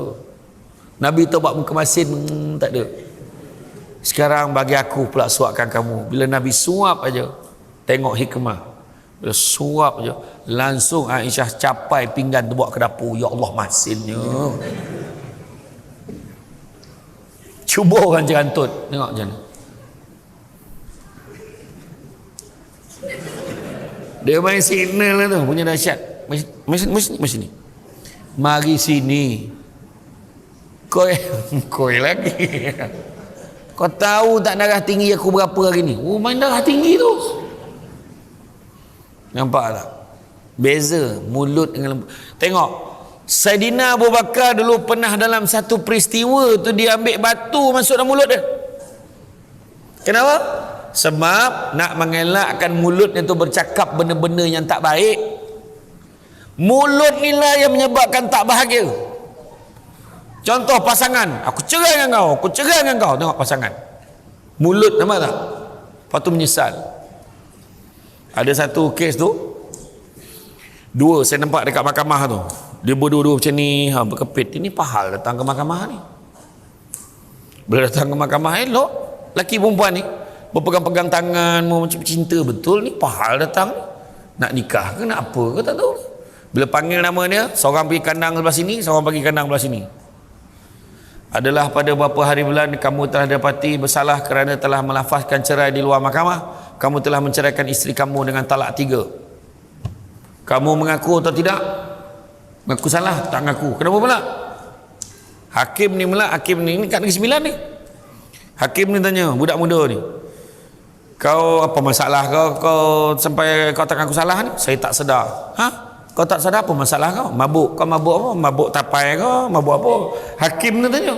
Speaker 1: Nabi tu buat muka masin, tak ada. Sekarang bagi aku pula suapkan kamu. Bila Nabi suap aja, tengok hikmah. Bila suap je, langsung Aisyah capai pinggan tu bawa ke dapur. Ya Allah, masinnya. Cuba orang cerantut, tengok macam mana. Dia main signal lah tu, punya dahsyat. Mari sini. Mari sini. Koi lagi. Kau tahu tak darah tinggi aku berapa hari ni? Oh, main darah tinggi tu. Nampak tak? Beza mulut dengan lembut. Tengok, Saidina Abu Bakar dulu pernah dalam satu peristiwa tu dia ambil batu masuk dalam mulut dia. Kenapa? Sebab nak mengelakkan mulutnya tu bercakap benda-benda yang tak baik. Mulut ni lah yang menyebabkan tak bahagia. Contoh pasangan, aku cerai dengan kau, aku cerai dengan kau. Tengok pasangan, mulut, nampak tak? Lepas tu menyesal. Ada satu kes tu, dua saya nampak dekat mahkamah tu, dia berdua-dua macam ni, berkepit. Ini pahal datang ke mahkamah ni. Bila datang ke mahkamah, elok laki perempuan ni berpegang-pegang tangan, macam cinta betul. Ni pahal datang nak nikah ke nak apa ke tak tahu. Bila panggil nama dia, seorang pergi kandang sebelah sini, seorang pergi kandang sebelah sini. Adalah pada beberapa hari bulan kamu telah dapati bersalah kerana telah melafazkan cerai di luar mahkamah. Kamu telah menceraikan isteri kamu dengan talak 3. Kamu mengaku atau tidak? Mengaku salah, tak mengaku. Kenapa pula? Hakim ni kat Negeri Sembilan ni. Hakim ni tanya budak muda ni, kau apa masalah kau sampai kau tak mengaku salah ni? Saya tak sedar. Kau tak sedar apa masalah kau? Mabuk. Kau mabuk apa? Mabuk tapai kau? Mabuk apa? Hakim ni tanya.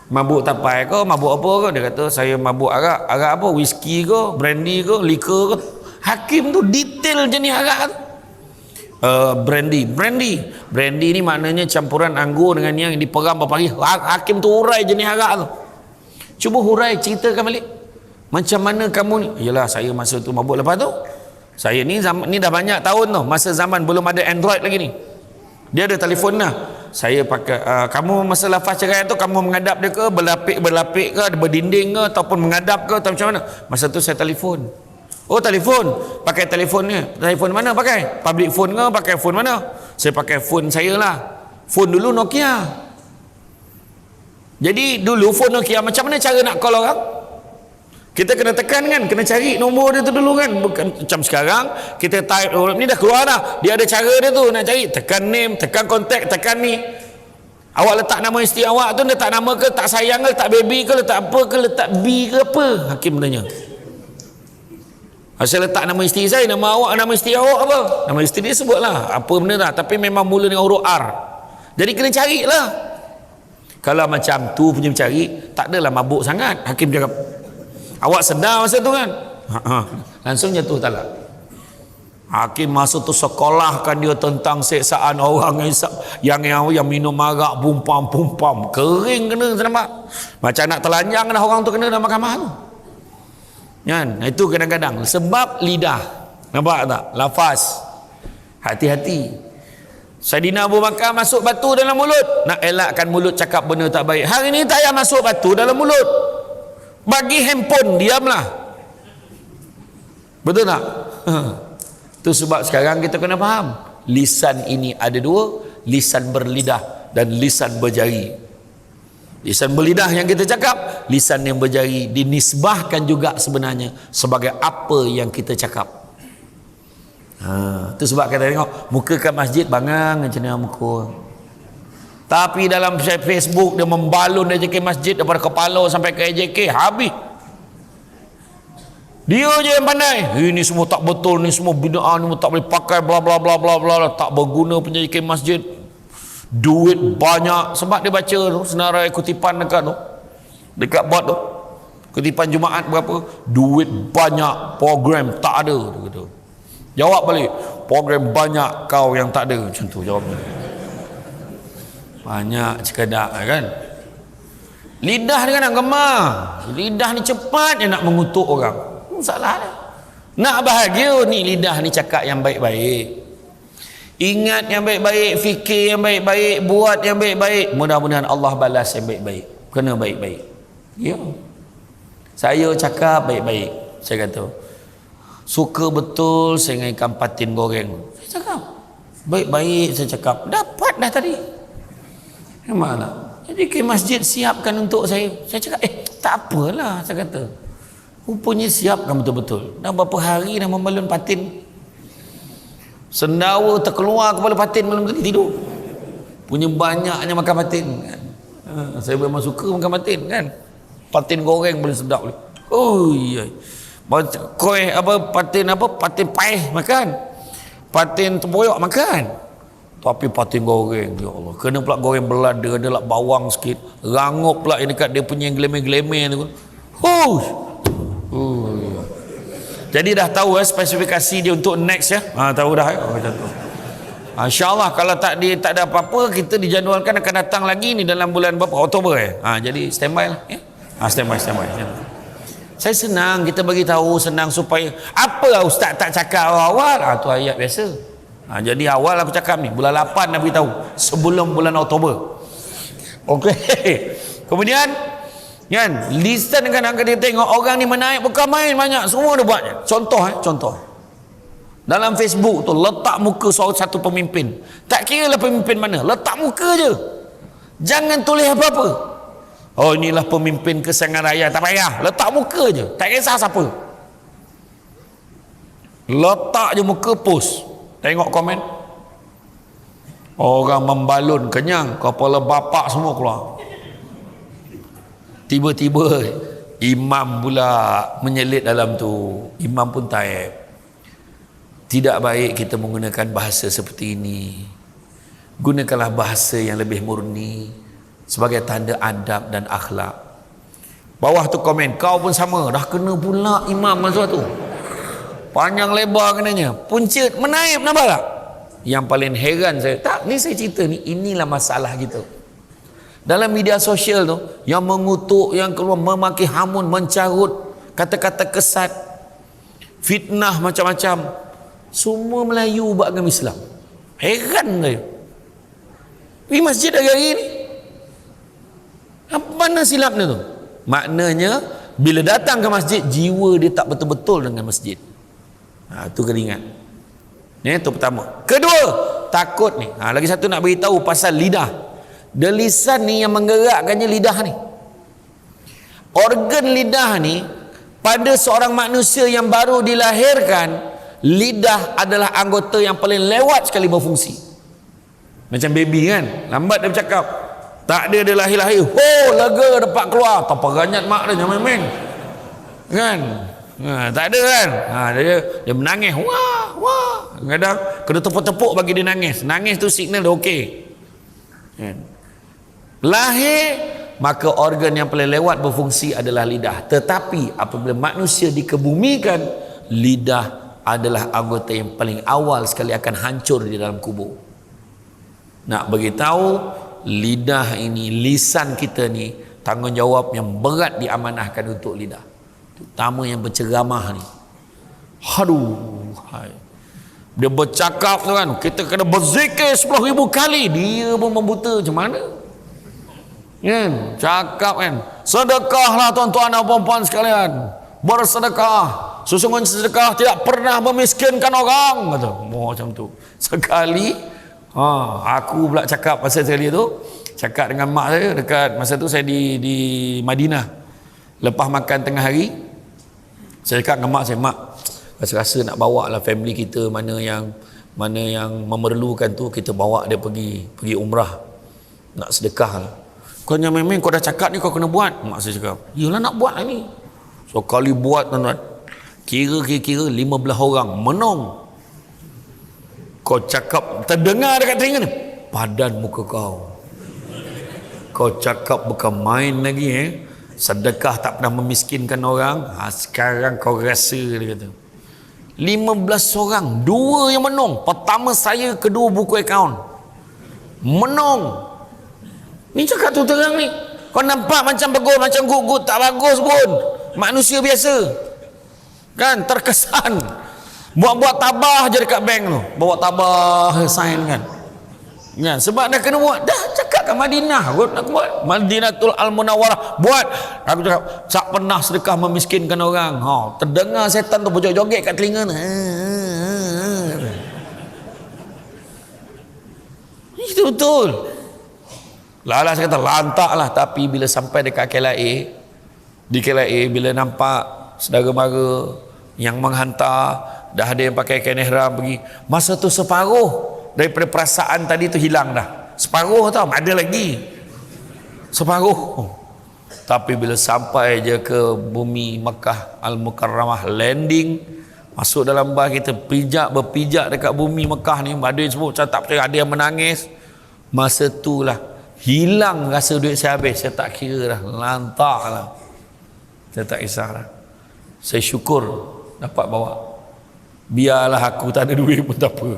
Speaker 1: Mabuk tapai kau? Mabuk apa kau? Dia kata saya mabuk arak. Arak apa? Whisky kau? Brandy kau? Liquor kau? Hakim tu detail jenis arak tu. Brandy ni maknanya campuran anggur dengan yang diperam beberapa hari. Hakim tu hurai jenis arak tu. Cuba hurai, ceritakan balik. Macam mana kamu ni? Yalah, saya masa tu mabuk. Lepas tu saya ni dah banyak tahun tu, masa zaman belum ada Android lagi ni. Dia ada telefon lah. Saya pakai kamu masa lafaz cerai tu kamu menghadap dia ke, berlapik ke, berdinding ke, ataupun menghadap ke, atau macam mana? Masa tu saya telefon. Oh, telefon. Pakai telefonnya. Telefon mana pakai? Public phone ke, pakai phone mana? Saya pakai phone saya lah. Phone dulu Nokia. Jadi dulu phone Nokia, macam mana cara nak call orang? Kita kena tekan kan, kena cari nombor dia tu dulu kan. Bukan macam sekarang kita type, oh, ni dah keluar dah, dia ada cara dia tu nak cari, tekan name, tekan contact, tekan ni. Awak letak nama isteri awak tu, letak nama ke, letak sayang ke, letak baby ke, letak apa ke, letak B ke apa? Hakim tanya. Saya letak nama isteri saya, nama awak, nama isteri awak apa? Nama isteri dia sebutlah apa benda dah, tapi memang mula dengan huruf R. Jadi kena carilah. Kalau macam tu punya cari, tak adalah mabuk sangat. Hakim cakap, awak sedar masa tu kan? Langsung jatuh talak. Hakim masa tu sekolahkan dia tentang seksaan orang yang minum arak pumpam. Kering kena, nampak? Macam nak telanjang dah orang tu kena dalam mahkamah tu. Kan? Itu kadang-kadang sebab lidah. Nampak tak? Lafaz. Hati-hati. Saidina Abu Bakar masuk batu dalam mulut, nak elakkan mulut cakap benda tak baik. Hari ni tak payah masuk batu dalam mulut. Bagi handphone, diamlah. Betul tak? Itu sebab sekarang kita kena faham, lisan ini ada dua, lisan berlidah dan lisan berjari. Lisan berlidah yang kita cakap, lisan yang berjari dinisbahkan juga sebenarnya sebagai apa yang kita cakap. Itu sebab kita tengok muka kat masjid bangang macam mana muka, tapi dalam Facebook dia membalun AJK masjid daripada kepala sampai ke AJK, habis. Dia je yang pandai. Ini semua tak betul, ni semua bid'ah, ni tak boleh pakai, bla bla bla bla bla, tak berguna punya AJK masjid. duit banyak, sebab dia baca tu senarai kutipan dekat bot tu, kutipan Jumaat berapa, duit banyak, program tak ada, dia kata. Jawab balik, program banyak, kau yang tak ada, macam tu jawabnya. Banyak cekadak kan. Lidah dia kan nak gemar, lidah ni cepat dia nak mengutuk orang, masalah dia. Nak bahagia ni lidah ni cakap yang baik-baik, ingat yang baik-baik, fikir yang baik-baik, buat yang baik-baik, mudah-mudahan Allah balas yang baik-baik. Kena baik-baik. Ya, saya cakap baik-baik, saya kata suka betul saya dengan ikan patin goreng, saya cakap baik-baik, saya cakap dapat dah tadi. Mana? Jadi ke masjid siapkan untuk saya cakap tak apalah, saya kata rupanya siapkan betul-betul. Dah berapa hari dah membalun patin, sendawa terkeluar kepala patin malam tadi tidur, punya banyaknya makan patin kan. Saya memang suka makan patin kan, patin goreng boleh sedap boleh. Oh iya, koi patin paih makan, patin tempoyak makan, tapi patin goreng, ya Allah, kena pula goreng belada, ada lah bawang sikit, rangup pula yang dekat dia punya glemen-glemen tu. Iya. Jadi dah tahu spesifikasi dia untuk next ya. Tahu dah macam tu. InsyaAllah kalau tak ada apa-apa, kita dijadualkan akan datang lagi ni dalam bulan berapa? Oktober jadi standby lah ya. Standby. Saya senang kita bagi tahu, senang supaya apa ustaz tak cakap awal-awal, tu ayat biasa. Jadi awal aku cakap ni bulan 8 nak beritahu sebelum bulan Oktober. Okey. Kemudian kan, lisan kadang-kadang dia tengok orang ni menaik bukan main, banyak semua dia buatnya. Contoh dalam Facebook tu letak muka satu pemimpin, tak kira lah pemimpin mana, letak muka je, jangan tulis apa-apa. Oh inilah pemimpin kesayangan rakyat, tak payah, letak muka je, tak kisah siapa, letak je muka, post, tengok komen, orang membalun kenyang, kepala bapak semua keluar. Tiba-tiba imam pula menyelit dalam tu, imam pun taib. Tidak baik kita menggunakan bahasa seperti ini. Gunakanlah bahasa yang lebih murni sebagai tanda adab dan akhlak. Bawah tu komen, kau pun sama, dah kena pula imam masa tu, panjang lebar kenanya, punca menaib, nampak tak? Yang paling heran saya, tak, ni saya cerita ni, inilah masalah kita dalam media sosial tu, yang mengutuk, yang keluar memaki hamun, mencarut kata-kata kesat, fitnah macam-macam, semua Melayu buat agama Islam. Heran saya, pergi masjid hari ni, apa mana silapnya tu? Maknanya bila datang ke masjid, jiwa dia tak betul-betul dengan masjid. Itu kena ingat. Itu pertama. Kedua, takut ni. Lagi satu nak beritahu pasal lidah. Dan lisan ni yang menggerakkannya lidah ni. Organ lidah ni pada seorang manusia yang baru dilahirkan, lidah adalah anggota yang paling lewat sekali berfungsi. Macam baby kan, lambat dia bercakap, tak ada dia lahir-lahir, lega dapat keluar, tak peranyat mak dia, jangan main-main kan. Tak ada kan, dia menangis, wah, kadang kena tepuk-tepuk bagi dia nangis tu signal dia okey kan. Lahir, maka organ yang paling lewat berfungsi adalah lidah. Tetapi apabila manusia dikebumikan, lidah adalah anggota yang paling awal sekali akan hancur di dalam kubur. Nak beritahu, lidah ini, lisan kita ni, tanggungjawab yang berat diamanahkan untuk lidah, terutama yang berceramah ni. Dia bercakap tu kan, kita kena berzikir 10,000 kali, dia pun membuta macam mana kan? Cakap kan, sedekahlah tuan-tuan dan puan-puan sekalian, bersedekah, sesungguhnya sedekah tidak pernah memiskinkan orang, kata macam tu. Sekali aku pula cakap pasal sekali tu, cakap dengan mak saya dekat masa tu saya di Madinah, lepas makan tengah hari, saya cakap dengan mak saya, mak, rasa-rasa nak bawa lah family kita, mana yang memerlukan tu, kita bawa dia pergi umrah, nak sedekah lah. Kau jangan main-main, kau dah cakap ni kau kena buat. Mak saya cakap, yelah nak buat lah ni. So kali buat tuan-tuan, kira-kira 15 orang menong. Kau cakap terdengar dekat telinga ni, padan muka kau. Kau cakap bukan main lagi sedekah tak pernah memiskinkan orang. Sekarang kau rasa, dia kata. 15 orang, 2 yang menang. Pertama saya, kedua buku akaun. Menang. Ni cakap tu terang ni. Kau nampak macam bagus, macam good, tak bagus pun. Manusia biasa. Kan, terkesan. Buat-buat tabah je dekat bank tu. Bawa tabah, sign kan. Ya, sebab dah kena buat. Dah cakap kat Madinah. Aku buat. Madinatul Al-Munawwarah. Buat. Aku cakap, tak pernah sedekah memiskinkan orang. Terdengar setan tu berjoget-joget kat telinga tu. Itu betul. Lala saya kata, lantak lah. Tapi bila sampai dekat KLIA, di KLIA, bila nampak saudara mara yang menghantar, dah ada yang pakai kain ihram pergi, masa tu separuh daripada perasaan tadi tu hilang dah. Separuh tau, ada lagi separuh. Tapi bila sampai je ke bumi Makkah Al-Mukarramah, landing, masuk dalam bas kita, berpijak dekat bumi Makkah ni, ada yang sebut saya tak percaya, ada yang menangis. Masa tu lah hilang rasa duit saya habis. Saya tak kira dah, lantak lah, saya tak kisah dah. Saya syukur dapat bawa. Biarlah aku tak ada duit pun tak apa.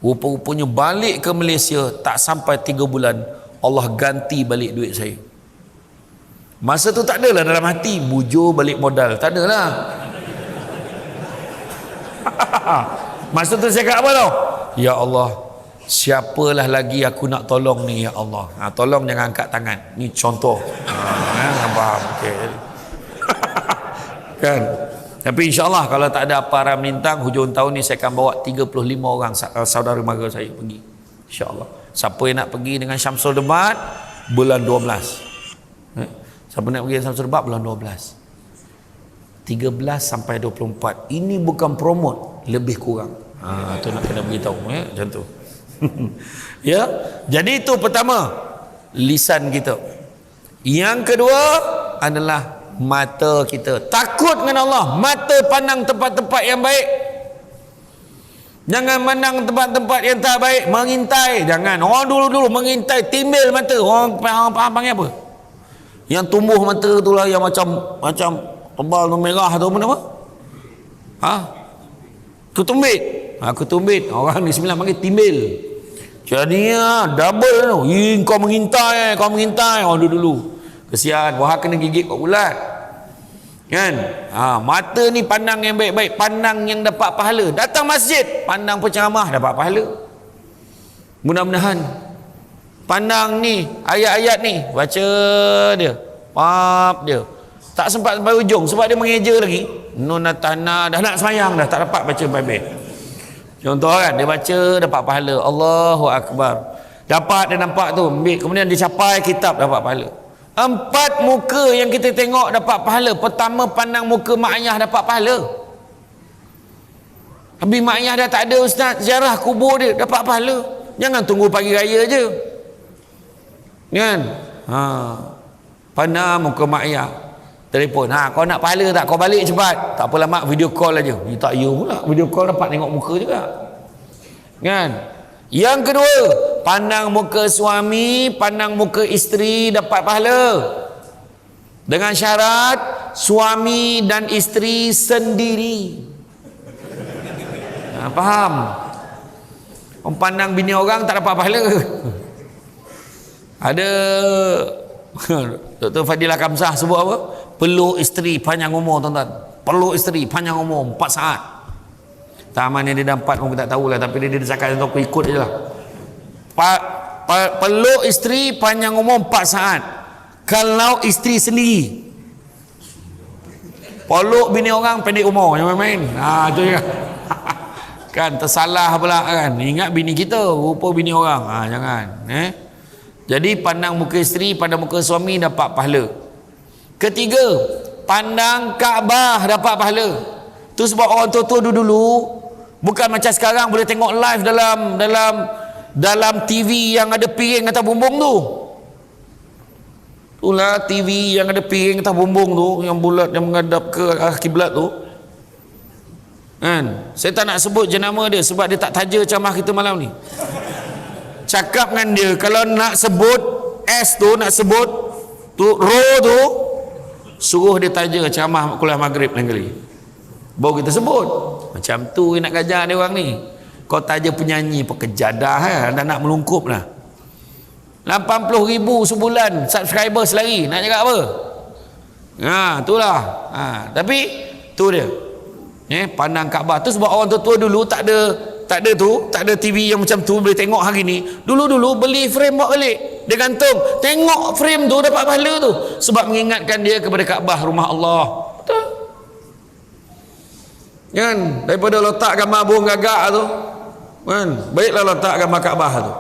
Speaker 1: Rupa-rupanya balik ke Malaysia, tak sampai 3 bulan Allah ganti balik duit saya. Masa tu tak adalah dalam hati bujur balik modal, tak adalah. Masa tu saya kata apa tau? Ya Allah, siapalah lagi aku nak tolong ni, ya Allah. Tolong jangan angkat tangan. Ni contoh. Faham? Okay. Kan? Tapi insyaAllah kalau tak ada apa haram lintang, hujung tahun ni saya akan bawa 35 orang saudara mara saya pergi, insyaAllah. Siapa yang nak pergi dengan Syamsul Debat bulan 12, siapa nak pergi dengan Syamsul Debat bulan 12, 13 sampai 24. Ini bukan promote, lebih kurang. Tu nak kena beritahu macam tu. Ya, jadi itu pertama, lisan kita. Yang kedua adalah mata kita. Takut dengan Allah. Mata pandang tempat-tempat yang baik. Jangan pandang tempat-tempat yang tak baik. Mengintai. Jangan. Orang dulu-dulu mengintai, timbel mata. Orang panggil apa? Yang tumbuh mata tu lah, yang macam tebal tu, merah tu, apa? Ketumbit. Ketumbit. Orang di Sembilan panggil timbel. Jadi double tu. Kau mengintai, orang dulu-dulu. Kesian, wah kena gigit kau bulat. Kan? Mata ni pandang yang baik-baik, pandang yang dapat pahala. Datang masjid, pandang penceramah dapat pahala. Mudah-mudahan pandang ni, ayat-ayat ni, baca dia, pap dia. Tak sempat sampai ujung sebab dia mengeja lagi. Nunatana dah nak semayang dah, tak dapat baca baik-baik. Contoh kan, dia baca dapat pahala. Allahu Akbar. Dapat dia nampak tu, kemudian dia capai kitab dapat pahala. 4 muka yang kita tengok dapat pahala. Pertama, pandang muka mak ayah dapat pahala. Habis mak ayah dah tak ada, ustaz, ziarah kubur dia dapat pahala. Jangan tunggu pagi raya je. Kan? Pandang muka mak ayah. Telefon, kau nak pahala tak? Kau balik cepat. Tak apalah mak, video call aja. Tak ya pula, video call dapat tengok muka juga. Kan? Yang kedua, pandang muka suami, pandang muka isteri dapat pahala. Dengan syarat suami dan isteri sendiri. Faham? Pandang bini orang tak dapat pahala. Ada Dr. Fadilah Kamsah sebut apa? Peluk isteri panjang umur, tuan-tuan. Peluk isteri panjang umur 4 saat. Taman yang dia dah 4 pun tak tahulah, tapi dia cakap tu aku ikut je lah. Peluk isteri panjang umur 4 saat. Kalau isteri sendiri. Peluk bini orang pendek umur, jangan main. Tu je. Kan tersalah pula kan. Ingat bini kita, rupa bini orang. Jangan. Jadi pandang muka isteri, pandang muka suami dapat pahala. Ketiga, pandang Kaabah dapat pahala. Tu sebab orang tua-tua dulu bukan macam sekarang boleh tengok live dalam TV yang ada piring atas bumbung tu. Itulah TV yang ada piring atas bumbung tu, yang bulat, yang menghadap ke arah kiblat tu. Kan? Saya tak nak sebut jenama dia sebab dia tak taja ceramah kita malam ni. cakap dengan dia, kalau nak sebut S tu, nak sebut tu ro tu, suruh dia taja ceramah kuliah maghrib lain kali, baru kita sebut. Macam tu nak gajar dia orang ni. Kau taja penyanyi pekejadah, dah nak melungkup lah. 80,000 sebulan subscribers lagi, nak cakap apa? Itulah. Tapi tu dia. Pandang Kaabah tu sebab orang tua-tua dulu tak ada TV yang macam tu boleh tengok hari ni. Dulu beli frame bawa balik, dia gantung, tengok frame tu dapat pahala tu, sebab mengingatkan dia kepada Kaabah, rumah Allah. Betul kan? Daripada letak gambar burung gagak tu kan, baiklah letak gambar Kaabah tu,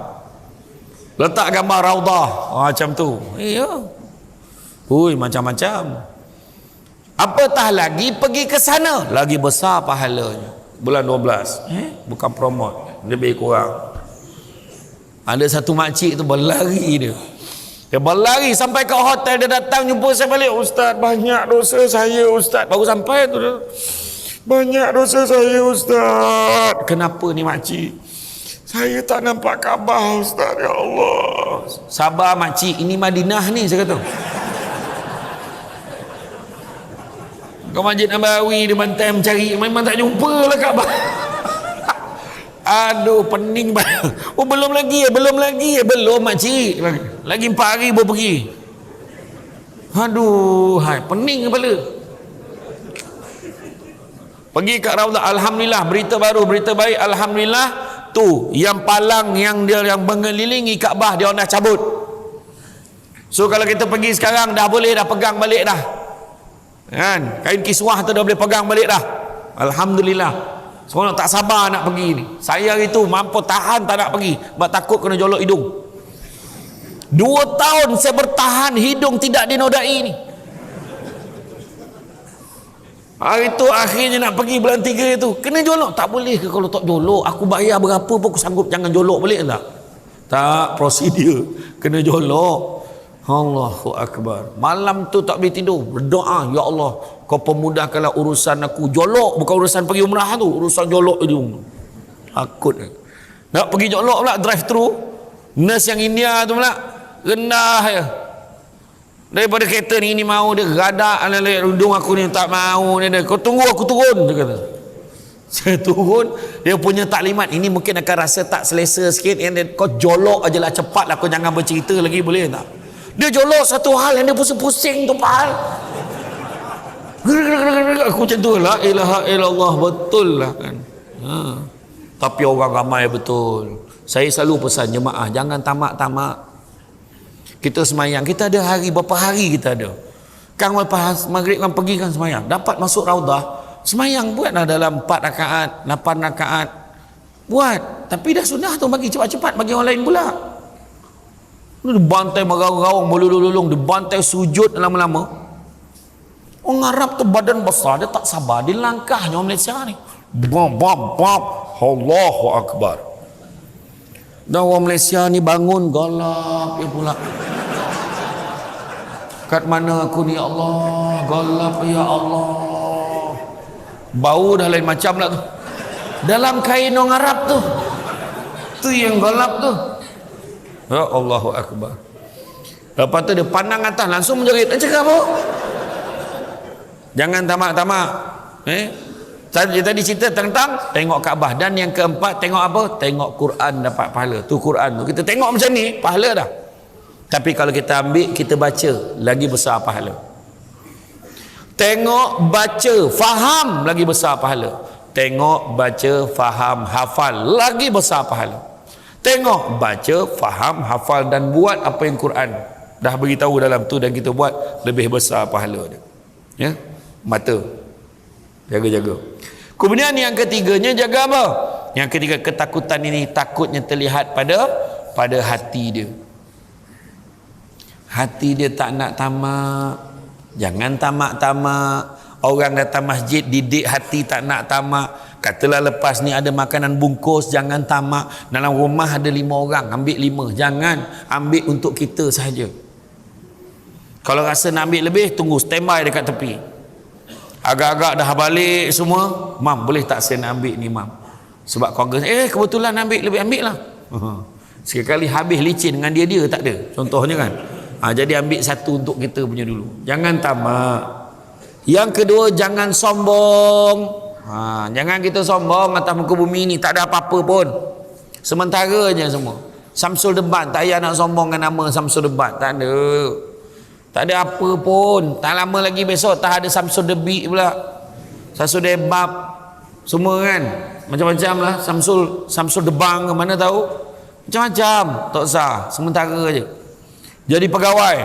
Speaker 1: letak gambar Raudah macam tu. Macam-macam. Apatah lagi pergi ke sana, lagi besar pahalanya. Bulan 12 bukan promote, lebih kurang. Ada satu makcik tu berlari, dia berlari sampai ke hotel. Dia datang jumpa saya balik, "Ustaz, banyak dosa saya Ustaz." Baru sampai tu dia, "Banyak dosa saya Ustaz." "Kenapa ni makcik?" "Saya tak nampak Kaabah Ustaz." "Ya Allah." "Sabar makcik, ini Madinah ni," saya kata. Kau Masjid Nabawi di Bantai mencari, memang tak jumpa lah Kaabah. Aduh, pening banget. Belum lagi belum makcik, lagi 4 hari baru pergi. Aduh, pening kepala. Pergi kat Raudah, alhamdulillah, berita baru, berita baik, alhamdulillah. Tu yang palang yang mengelilingi Kaabah dia orang dah cabut. So kalau kita pergi sekarang dah boleh dah pegang balik dah. Kan, kain kiswah tu dah boleh pegang balik dah, alhamdulillah. Seorang tak sabar nak pergi ni. Saya hari tu mampu tahan tak nak pergi, sebab takut kena jolok hidung. 2 tahun saya bertahan hidung tidak dinodai ni. Hari tu akhirnya nak pergi bulan 3 tu, kena jolok. Tak boleh ke kalau tak jolok, aku bayar berapa pun aku sanggup, jangan jolok balik tak? Tak, prosedur kena jolok. Allahu Akbar. Malam tu tak boleh tidur, berdoa, "Ya Allah, kau pemudahkanlah urusan aku." Jolok bukan urusan pergi umrah tu, urusan jolok hidung. Takut nak pergi jolok pula, drive thru. Nurse yang India tu pula rendah je. Daripada kereta ni mau dia gadak hidung aku ni, tak mau dia. "Kau tunggu aku turun," dia kata. Saya turun, dia punya taklimat ini mungkin akan rasa tak selesa sikit. "Kau jolok aje lah, cepat lah, kau jangan bercerita lagi, boleh tak?" Dia jolok satu hal yang dia pusing-pusing tu pal. Aku macam tu, la ilaha illallah, betul lah kan. Tapi orang ramai betul. Saya selalu pesan jemaah, jangan tamak-tamak. Kita semayang, kita ada hari, berapa hari kita ada. Kang lepas maghrib kan pergi kan semayang, dapat masuk Raudah, semayang buatlah dalam 4 rakaat, 8 rakaat. Buat, tapi dah sunnah tu, bagi cepat-cepat, bagi orang lain pula. Dia bantai merau-raung, melulung-lulung, dia bantai sujud lama-lama. Orang Arab tu badan besar, dia tak sabar, dia langkahnya orang Malaysia ni. Bam, bam, bam, Allahu Akbar. Dan orang Malaysia ni bangun, galap dia pula. Kat mana aku ni, ya Allah, galap ya Allah. Bau dah lain macam lah tu. Dalam kain orang Arab tu. Tu yang galap tu. Ya Allahu Akbar. Lepas tu dia pandang atas, langsung menjerit. Cakap apa? Jangan tamak-tamak. Tadi cerita tentang tengok Kaabah. Dan yang keempat, tengok apa? Tengok Quran, dapat pahala. Tu Quran tu. Kita tengok macam ni, pahala dah. Tapi kalau kita ambil, kita baca, lagi besar pahala. Tengok, baca, faham, lagi besar pahala. Tengok, baca, faham, hafal, lagi besar pahala. Tengok, baca, faham, hafal dan buat apa yang Quran dah beritahu dalam tu dan kita buat, lebih besar pahala dia. Ya, mata jaga-jaga. Kemudian yang ketiganya, jaga apa? Yang ketiga, ketakutan ini takutnya terlihat pada hati dia. Hati dia tak nak tamak. Jangan tamak-tamak. Orang datang masjid didik hati tak nak tamak. Katalah lepas ni ada makanan bungkus, jangan tamak. Dalam rumah ada 5 orang, ambil 5. Jangan, ambil untuk kita sahaja. Kalau rasa nak ambil lebih, tunggu standby dekat tepi. Agak-agak dah balik semua, "Mam, boleh tak saya nak ambil ni, Mam?" Sebab keluarga, kebetulan ambil lebih, ambil lah. Sekali habis licin dengan dia tak ada. Contohnya kan. Jadi ambil satu untuk kita punya dulu. Jangan tamak. Yang kedua, jangan sombong. Jangan kita sombong atas muka bumi ni, tak ada apa-apa pun. Sementara je semua. Samsul Debat, tak payah nak sombong dengan nama Samsul Debat, tak ada. Tak ada apa pun. Tak lama lagi besok tak ada Samsul Debi pula. Samsul Debab. Semua kan. Macam-macam lah. Samsul Debang ke mana tahu. Macam-macam. Tak usah. Sementara je. Jadi pegawai.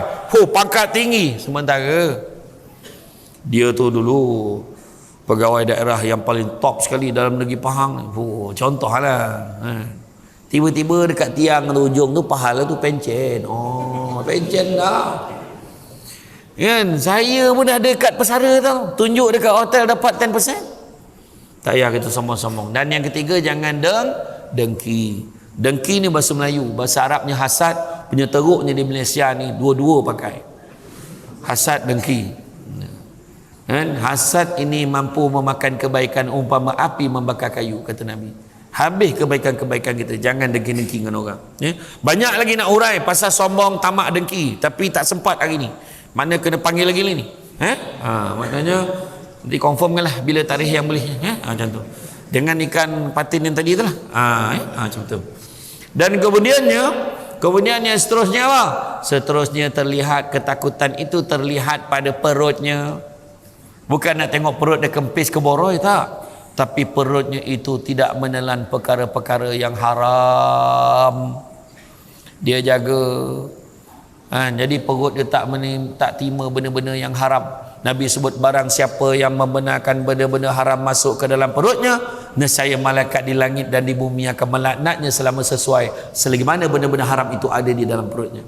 Speaker 1: Pangkat tinggi. Sementara. Dia tu dulu pegawai daerah yang paling top sekali dalam negeri Pahang. Contoh lah. Tiba-tiba dekat tiang tu ujung tu pahala tu pencen. Pencen dah. Kan? Saya pun dah dekat pesara tau. Tunjuk dekat hotel dapat 10%. Tak payah kita sombong-sombong. Dan yang ketiga, jangan dengki. Dengki ni bahasa Melayu. Bahasa Arabnya hasad. Penyeteruknya di Malaysia ni dua-dua pakai. Hasad, dengki. Kan? Hasad ini mampu memakan kebaikan umpama api membakar kayu, kata Nabi. Habis kebaikan-kebaikan kita. Jangan dengki-dengki dengan orang. Banyak lagi nak urai pasal sombong, tamak, dengki. Tapi tak sempat hari ni. Mana kena panggil lagi ni? Maknanya nanti confirmkan lah bila tarikh yang boleh. Macam tu. Dengan ikan patin yang tadi tu lah. Macam tu. Dan kemudiannya seterusnya apa? Seterusnya terlihat ketakutan itu terlihat pada perutnya. Bukan nak tengok perut dia kempis ke boroi, tak. Tapi perutnya itu tidak menelan perkara-perkara yang haram. Dia jaga. Jadi perut dia tak terima benda-benda yang haram. Nabi sebut barang siapa yang membenarkan benda-benda haram masuk ke dalam perutnya, nescaya malaikat di langit dan di bumi akan melaknatnya selama sesuai selagi mana benda-benda haram itu ada di dalam perutnya.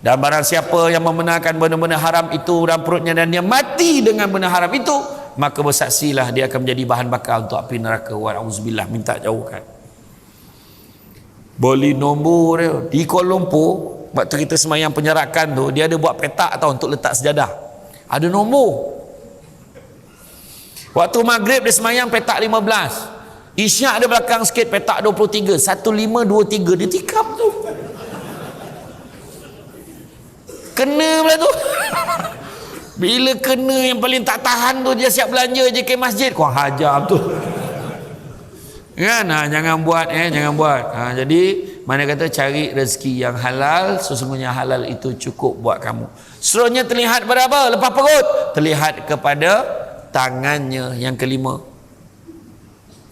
Speaker 1: Dan barang siapa yang membenarkan benda-benda haram itu dalam perutnya dan dia mati dengan benda haram itu, maka bersaksilah dia akan menjadi bahan bakar untuk api neraka. Wa'auzubillah, minta jauhkan. Boleh nombor dia di Kuala Lumpur. Waktu kita semayang penyerakan tu, dia ada buat petak tau untuk letak sejadah. Ada nombor. Waktu maghrib dia semayang petak 15. Isyak dia belakang sikit petak 23. 1523 dia tikam tu. Kena pula tu. Bila kena yang paling tak tahan tu, dia siap belanja je ke masjid. Kau hajar tu. Kan? Jangan buat. Jangan buat. Jadi mana kata cari rezeki yang halal, sesungguhnya halal itu cukup buat kamu. Seterusnya terlihat pada apa? Lepas perut, terlihat kepada tangannya. Yang kelima,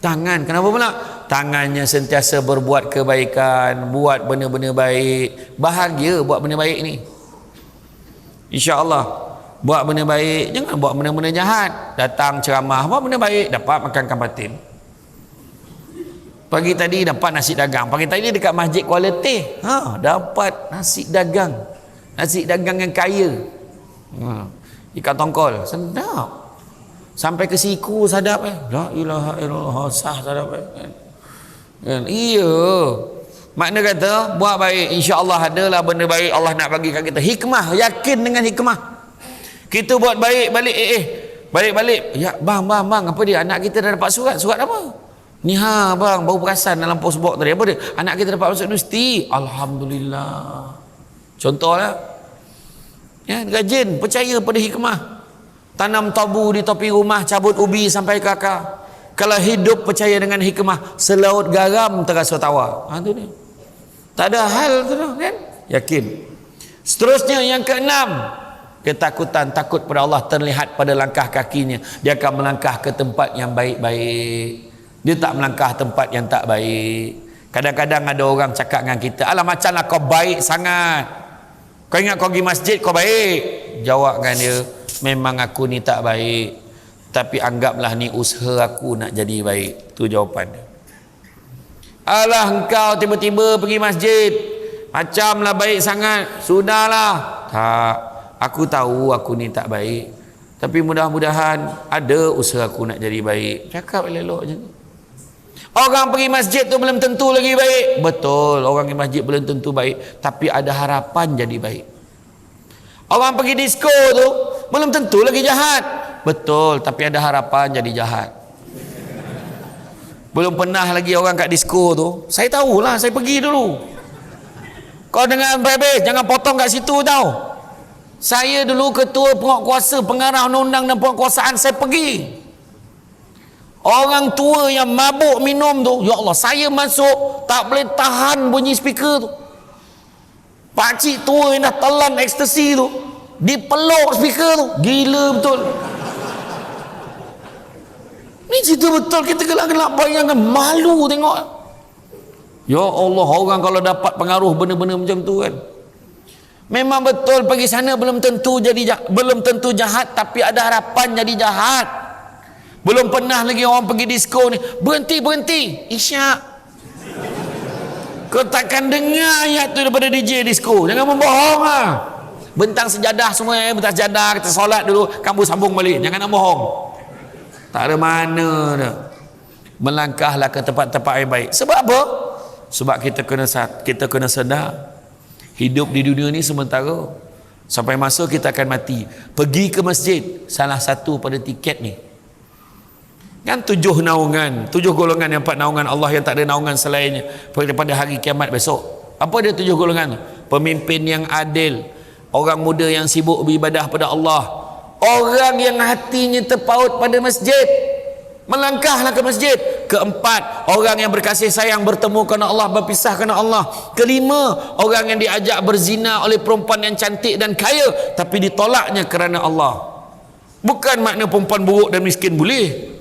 Speaker 1: tangan. Kenapa pula? Tangannya sentiasa berbuat kebaikan, buat benda-benda baik. Bahagia buat benda baik ni, insya-Allah. Buat benda baik, jangan buat benda-benda jahat. Datang ceramah, buat benda baik, dapat makankan batin. Pagi tadi dapat nasi dagang. Pagi tadi dekat Masjid Kualiti, dapat nasi dagang. Nasi dagang yang kaya. Ikan tongkol, sedap. Sampai ke siku sadap. La ilaha illallah, sah sadap. Kan? Iya. Makna kata buat baik, insya-Allah adalah benda baik Allah nak bagi kat kita. Hikmah, yakin dengan hikmah. Kita buat baik balik, balik. Ya, bang, apa dia? Anak kita dah dapat surat. Surat apa? Ni bang, baru perasan dalam postbox tadi. Apa dia? Anak kita dapat masuk universiti. Alhamdulillah. Contohlah. Ya, rajin, percaya pada hikmah. Tanam tabu di topi rumah, cabut ubi sampai ke akar. Kalau hidup percaya dengan hikmah, selaut garam terasa tawar. Tu dia. Tak ada hal tu kan? Yakin. Seterusnya yang keenam, ketakutan, takut pada Allah terlihat pada langkah kakinya. Dia akan melangkah ke tempat yang baik-baik. Dia tak melangkah tempat yang tak baik. Kadang-kadang ada orang cakap dengan kita, alah macamlah kau baik sangat. Kau ingat kau pergi masjid kau baik. Jawabkan dia, memang aku ni tak baik, tapi anggaplah ni usaha aku nak jadi baik. Tu jawapan dia. Alah engkau tiba-tiba pergi masjid, macamlah baik sangat. Sudahlah. Tak. Aku tahu aku ni tak baik, tapi mudah-mudahan ada usaha aku nak jadi baik. Cakap elok je. Orang pergi masjid tu belum tentu lagi baik. Betul, orang pergi masjid belum tentu baik, tapi ada harapan jadi baik. Orang pergi disko tu belum tentu lagi jahat. Betul, tapi ada harapan jadi jahat. Belum pernah lagi orang kat disko tu. Saya tahulah, saya pergi dulu. Kau dengar baik-baik, jangan potong kat situ tau. Saya dulu ketua penguatkuasa pengarah undang-undang dan penguatkuasaan, saya pergi. Orang tua yang mabuk minum tu, ya Allah, saya masuk tak boleh tahan bunyi speaker tu. Pakcik tua yang dah telan ekstasi tu dipeluk speaker tu, gila betul. Ni cerita betul, kita gelak-gelak bayangkan, malu tengok. Ya Allah, orang kalau dapat pengaruh benda-benda macam tu kan, memang betul pergi sana belum tentu jadi jahat, belum tentu jahat, tapi ada harapan jadi jahat. Belum pernah lagi orang pergi disko ni, berhenti isyak. Kau takkan dengar ayat tu daripada DJ disko, jangan membohong lah. Bentang sejadah semua, bentang sejadah, kita solat dulu, kamu sambung balik, jangan nak bohong. Tak ada mana dah. Melangkahlah ke tempat-tempat yang baik. Sebab apa? Sebab kita kena sedar hidup di dunia ni sementara, sampai masa kita akan mati. Pergi ke masjid, salah satu pada tiket ni kan 7 naungan, 7 golongan yang 4 naungan Allah yang tak ada naungan selainnya pada hari kiamat besok. Apa dia 7 golongan? Pemimpin yang adil, orang muda yang sibuk beribadah pada Allah, orang yang hatinya terpaut pada masjid, melangkahlah ke masjid. Keempat, orang yang berkasih sayang, bertemu kerana Allah, berpisah kerana Allah. Kelima, orang yang diajak berzina oleh perempuan yang cantik dan kaya, tapi ditolaknya kerana Allah. Bukan makna perempuan buruk dan miskin boleh.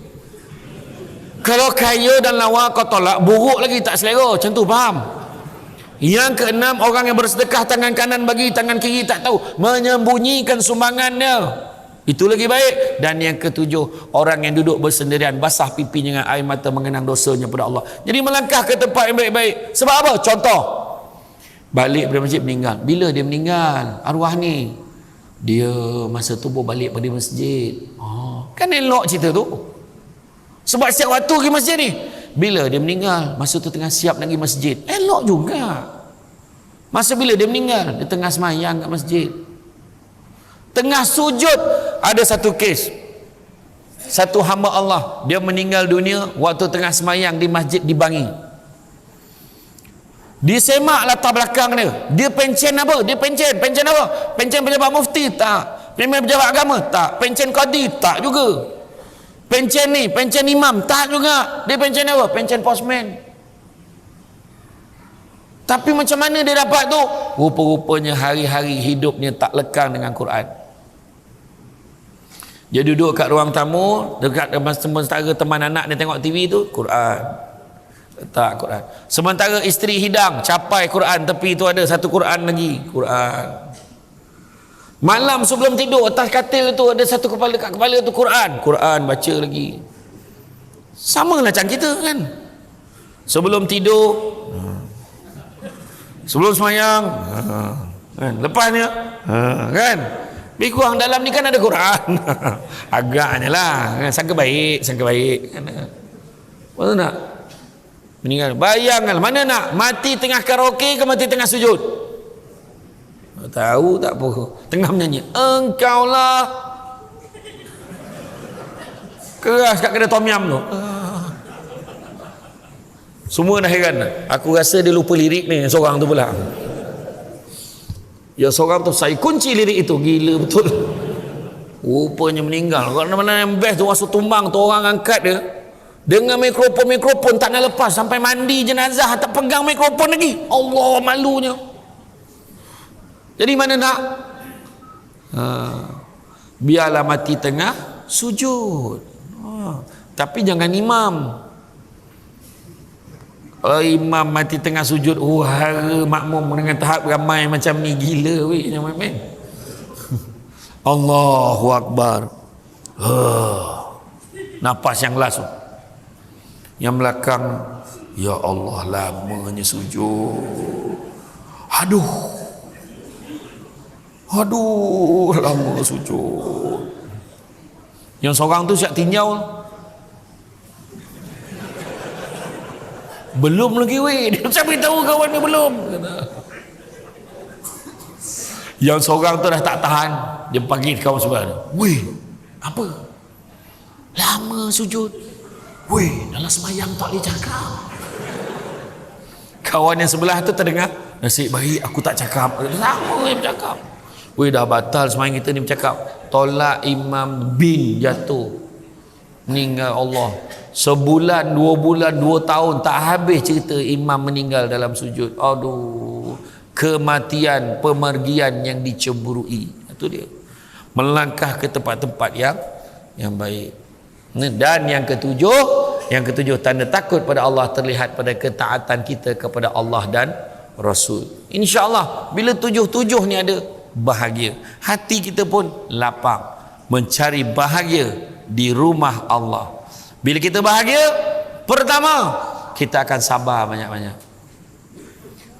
Speaker 1: Kalau kaya dan lawa kau tolak, buruk lagi tak selera, macam tu, faham? Yang keenam, orang yang bersedekah tangan kanan bagi, tangan kiri tak tahu, menyembunyikan sumbangannya, itu lagi baik. Dan yang ketujuh, orang yang duduk bersendirian, basah pipinya dengan air mata mengenang dosanya pada Allah. Jadi melangkah ke tempat yang baik-baik. Sebab apa? Contoh, balik dari masjid meninggal. Bila dia meninggal arwah ni? Dia masa tubuh balik pada masjid. Kan elok cerita tu. Sebab setiap waktu pergi masjid ni. Bila dia meninggal, masa tu tengah siap nak pergi masjid, elok juga. Masa bila dia meninggal, dia tengah semayang kat masjid, tengah sujud. Ada satu kes, satu hamba Allah, dia meninggal dunia waktu tengah semayang di masjid di Bangi. Disemak latar belakang dia pencen apa? Dia pencen apa? Pencen pejabat mufti? Tak. Pejabat agama? Tak. Pencen qadi? Tak juga. Pencen ni, pencen imam? Tak juga. Dia pencen apa? Pencen postman. Tapi macam mana dia dapat tu? Rupa-rupanya hari-hari hidupnya tak lekang dengan Quran. Dia duduk kat ruang tamu, dekat sementara teman anak dia tengok TV tu, Quran. Tak Quran. Sementara isteri hidang, capai Quran, tepi tu ada satu Quran lagi, Quran. Malam sebelum tidur, atas katil tu ada satu kepala, kat kepala tu Quran, baca lagi. Sama lah macam kita kan. Sebelum tidur, sebelum semayang, kan? Lepasnya, kan? Lebih kurang dalam ni kan ada Quran. Agaknya lah, kan? Sangka baik kan? Mana nak meninggal? Bayangkan, mana nak mati tengah karaoke ke mati tengah sujud? Tahu tak apa, tengah menyanyi engkaulah, keras kat kedai tom yum tu. Semua dah heran. Aku rasa dia lupa lirik ni, seorang tu pula. Ya seorang tu saya kunci lirik itu, gila betul. Rupanya meninggal. Kalau mana yang best tu, masa tumbang tu orang angkat dia dengan mikrofon tak nak lepas sampai mandi jenazah, tak pegang mikrofon lagi. Allah, malunya. Jadi mana nak? Biarlah mati tengah sujud. Tapi jangan imam. Kalau imam mati tengah sujud, hara makmum dengan tahap ramai macam ni, gila weh, jangan main. Allahu Akbar. Napas yang last tu. Yang belakang, ya Allah, lamanya sujud. Aduh, lama sujud. Yang seorang tu siap tinjau, belum lagi weh, dia macam beritahu kawan dia belum. Yang seorang tu dah tak tahan, dia panggil kawan sebelah dia, weh, apa? Lama sujud. Weh, dalam semayang tak boleh cakap. Kawan yang sebelah tu terdengar, Nasib baik aku tak cakap. Sama yang bercakap. Weh, dah batal semain kita ni bercakap. Tolak Imam bin jatuh. Meninggal Allah. Sebulan, 2 bulan, 2 tahun tak habis cerita imam meninggal dalam sujud. Aduh, kematian, pemergian yang dicemburui. Itu dia. Melangkah ke tempat-tempat yang baik. Dan yang ketujuh, tanda takut pada Allah terlihat pada ketaatan kita kepada Allah dan Rasul. InsyaAllah bila 7 ni ada, bahagia. Hati kita pun lapang mencari bahagia di rumah Allah. Bila kita bahagia, pertama kita akan sabar banyak-banyak.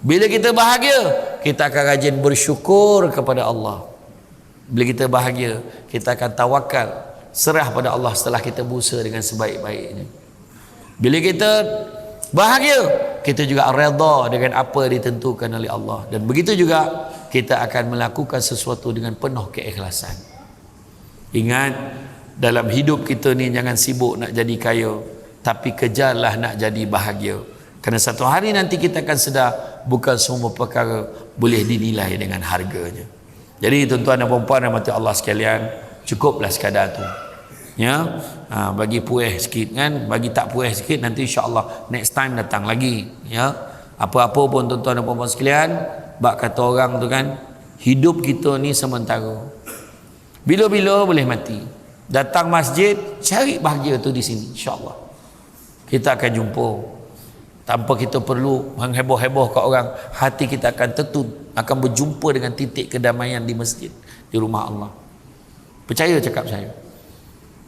Speaker 1: Bila kita bahagia, kita akan rajin bersyukur kepada Allah. Bila kita bahagia, kita akan tawakal, serah pada Allah setelah kita berusaha dengan sebaik-baiknya. Bila kita bahagia, kita juga redha dengan apa ditentukan oleh Allah. Dan begitu juga kita akan melakukan sesuatu dengan penuh keikhlasan. Ingat, dalam hidup kita ni jangan sibuk nak jadi kaya, tapi kejarlah nak jadi bahagia. Kerana satu hari nanti kita akan sedar bukan semua perkara boleh dinilai dengan harganya. Jadi tuan-tuan dan puan-puan rahmati Allah sekalian, cukuplah sekadar tu. Ya, bagi puas sikit kan, bagi tak puas sikit nanti insya-Allah next time datang lagi. Ya, apa-apa pun tuan-tuan dan puan-puan sekalian, bab kata orang tu kan, hidup kita ni sementara. Bila-bila boleh mati. Datang masjid, cari bahagia tu di sini, insya-Allah. Kita akan jumpa. Tanpa kita perlu mengheboh-heboh kat orang, hati kita akan tertun, akan berjumpa dengan titik kedamaian di masjid, di rumah Allah. Percaya cakap saya.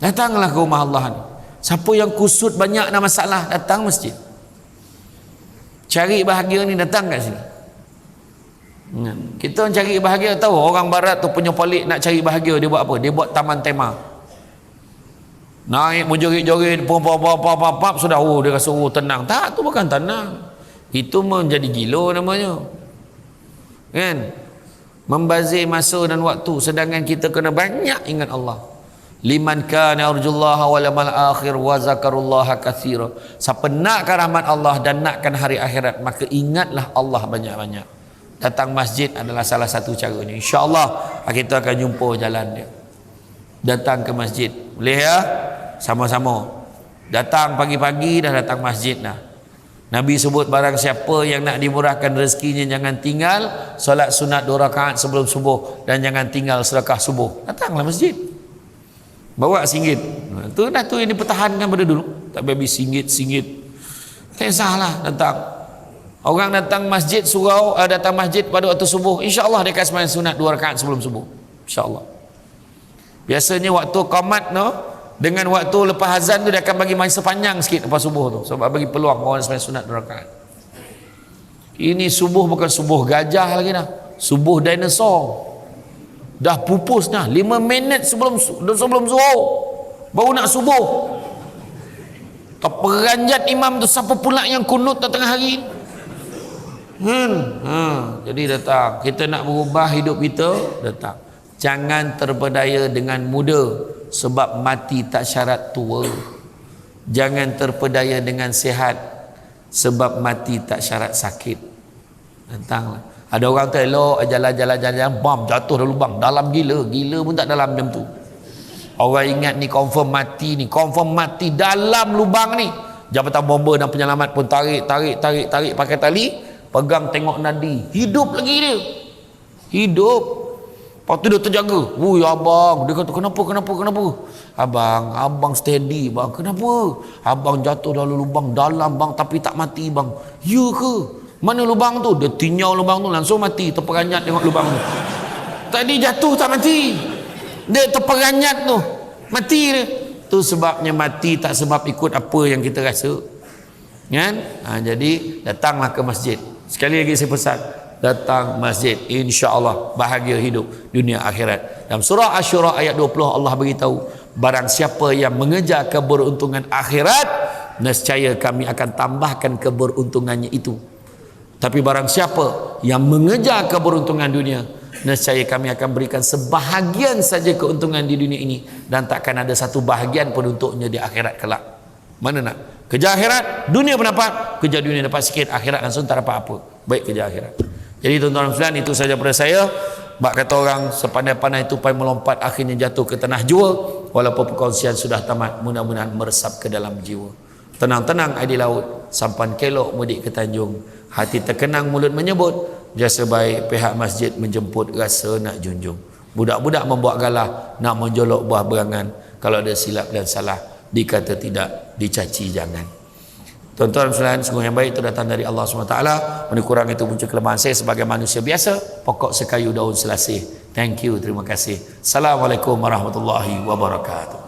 Speaker 1: Datanglah ke rumah Allah ni. Siapa yang kusut banyak nak masalah, datang masjid. Cari bahagia ni, datang kat sini. Kita cari bahagia, tahu orang barat tu punya pelik nak cari bahagia, dia buat apa? Dia buat taman tema. Naik menjerit-jerit, pop sudah, dia rasa tenang. Tak, tu bukan tenang. Itu menjadi gila namanya. Kan? Membazir masa dan waktu, sedangkan kita kena banyak ingat Allah. Liman kana yarjullaha wal yawmal akhir wa zakarullaha katsira. Siapa nakkan rahmat Allah dan nakkan hari akhirat, maka ingatlah Allah banyak-banyak. Datang masjid adalah salah satu caranya. Insya-Allah kita akan jumpa jalan dia. Datang ke masjid. Boleh ya? Sama-sama. Datang pagi-pagi dah datang masjid dah. Nabi sebut barang siapa yang nak dimurahkan rezekinya jangan tinggal solat sunat 2 rakaat sebelum subuh dan jangan tinggal sedekah subuh. Datanglah masjid. Bawa RM1. Tu dah tu yang dipertahankan pada dulu. Tak habis RM1. Tak salah datang. Orang datang masjid surau, datang masjid pada waktu subuh, insya-Allah dia akan sembahyang sunat 2 rakaat sebelum subuh. Insya-Allah. Biasanya waktu qamat no, dengan waktu lepas azan tu dia akan bagi masa panjang sikit lepas subuh tu, sebab bagi peluang orang sembahyang sunat 2 rakaat. Ini subuh bukan subuh gajah lagi dah. Subuh dinosaur. Dah pupus dah 5 minit sebelum zuhur baru nak subuh. Terperanjat imam tu, siapa pula yang kunut tengah hari ni? Jadi datang, kita nak berubah hidup kita, datang. Jangan terpedaya dengan muda, sebab mati tak syarat tua. Jangan terpedaya dengan sihat, sebab mati tak syarat sakit. Datanglah. Ada orang tu elok jalan-jalan bam jatuh dalam lubang, dalam gila pun tak dalam jam tu. Orang ingat ni confirm mati dalam lubang ni. Jabatan bomba dan penyelamat pun tarik pakai tali, pegang tengok nadi, hidup lagi dia. Hidup. Lepas tu dia terjaga. Wui abang, dia kata kenapa? Abang steady bang. Kenapa? Abang jatuh dalam lubang dalam bang, tapi tak mati bang. Ya ke? Mana lubang tu? Dia tinyau lubang tu, langsung mati. Terperanjat tengok lubang tu. Tadi jatuh tak mati, dia terperanjat tu mati dia. Tu sebabnya mati tak sebab ikut apa yang kita rasa kan. Jadi datanglah ke masjid. Sekali lagi saya pesan, datang masjid, insya-Allah bahagia hidup dunia akhirat. Dalam surah Asy-Syura ayat 20 Allah beritahu, barang siapa yang mengejar keberuntungan akhirat, nescaya kami akan tambahkan keberuntungannya itu. Tapi barang siapa yang mengejar keberuntungan dunia, nescaya kami akan berikan sebahagian saja keuntungan di dunia ini, dan takkan ada satu bahagian pun untuknya di akhirat kelak. Mana nak? Kejar akhirat, dunia pun dapat. Kejar dunia dapat sikit, akhirat langsung tak dapat apa. Baik kejar akhirat. Jadi tuan-tuan sekalian, itu saja pada saya. Bak kata orang, sepandai-pandai tupai melompat akhirnya jatuh ke tanah jua. Walaupun perkongsian sudah tamat, mudah-mudahan meresap ke dalam jiwa. Tenang-tenang ai di laut, sampan kelok mudik ke Tanjung. Hati terkenang mulut menyebut, jasa baik pihak masjid menjemput, rasa nak junjung. Budak-budak membuat galah, nak menjolok buah berangan. Kalau ada silap dan salah, dikata tidak, dicaci jangan. Tuan-tuan sekalian, sungguh yang baik itu datang dari Allah SWT. Mana kurang itu muncul kelemahan saya sebagai manusia biasa. Pokok sekayu daun selasih. Thank you, terima kasih. Assalamualaikum warahmatullahi wabarakatuh.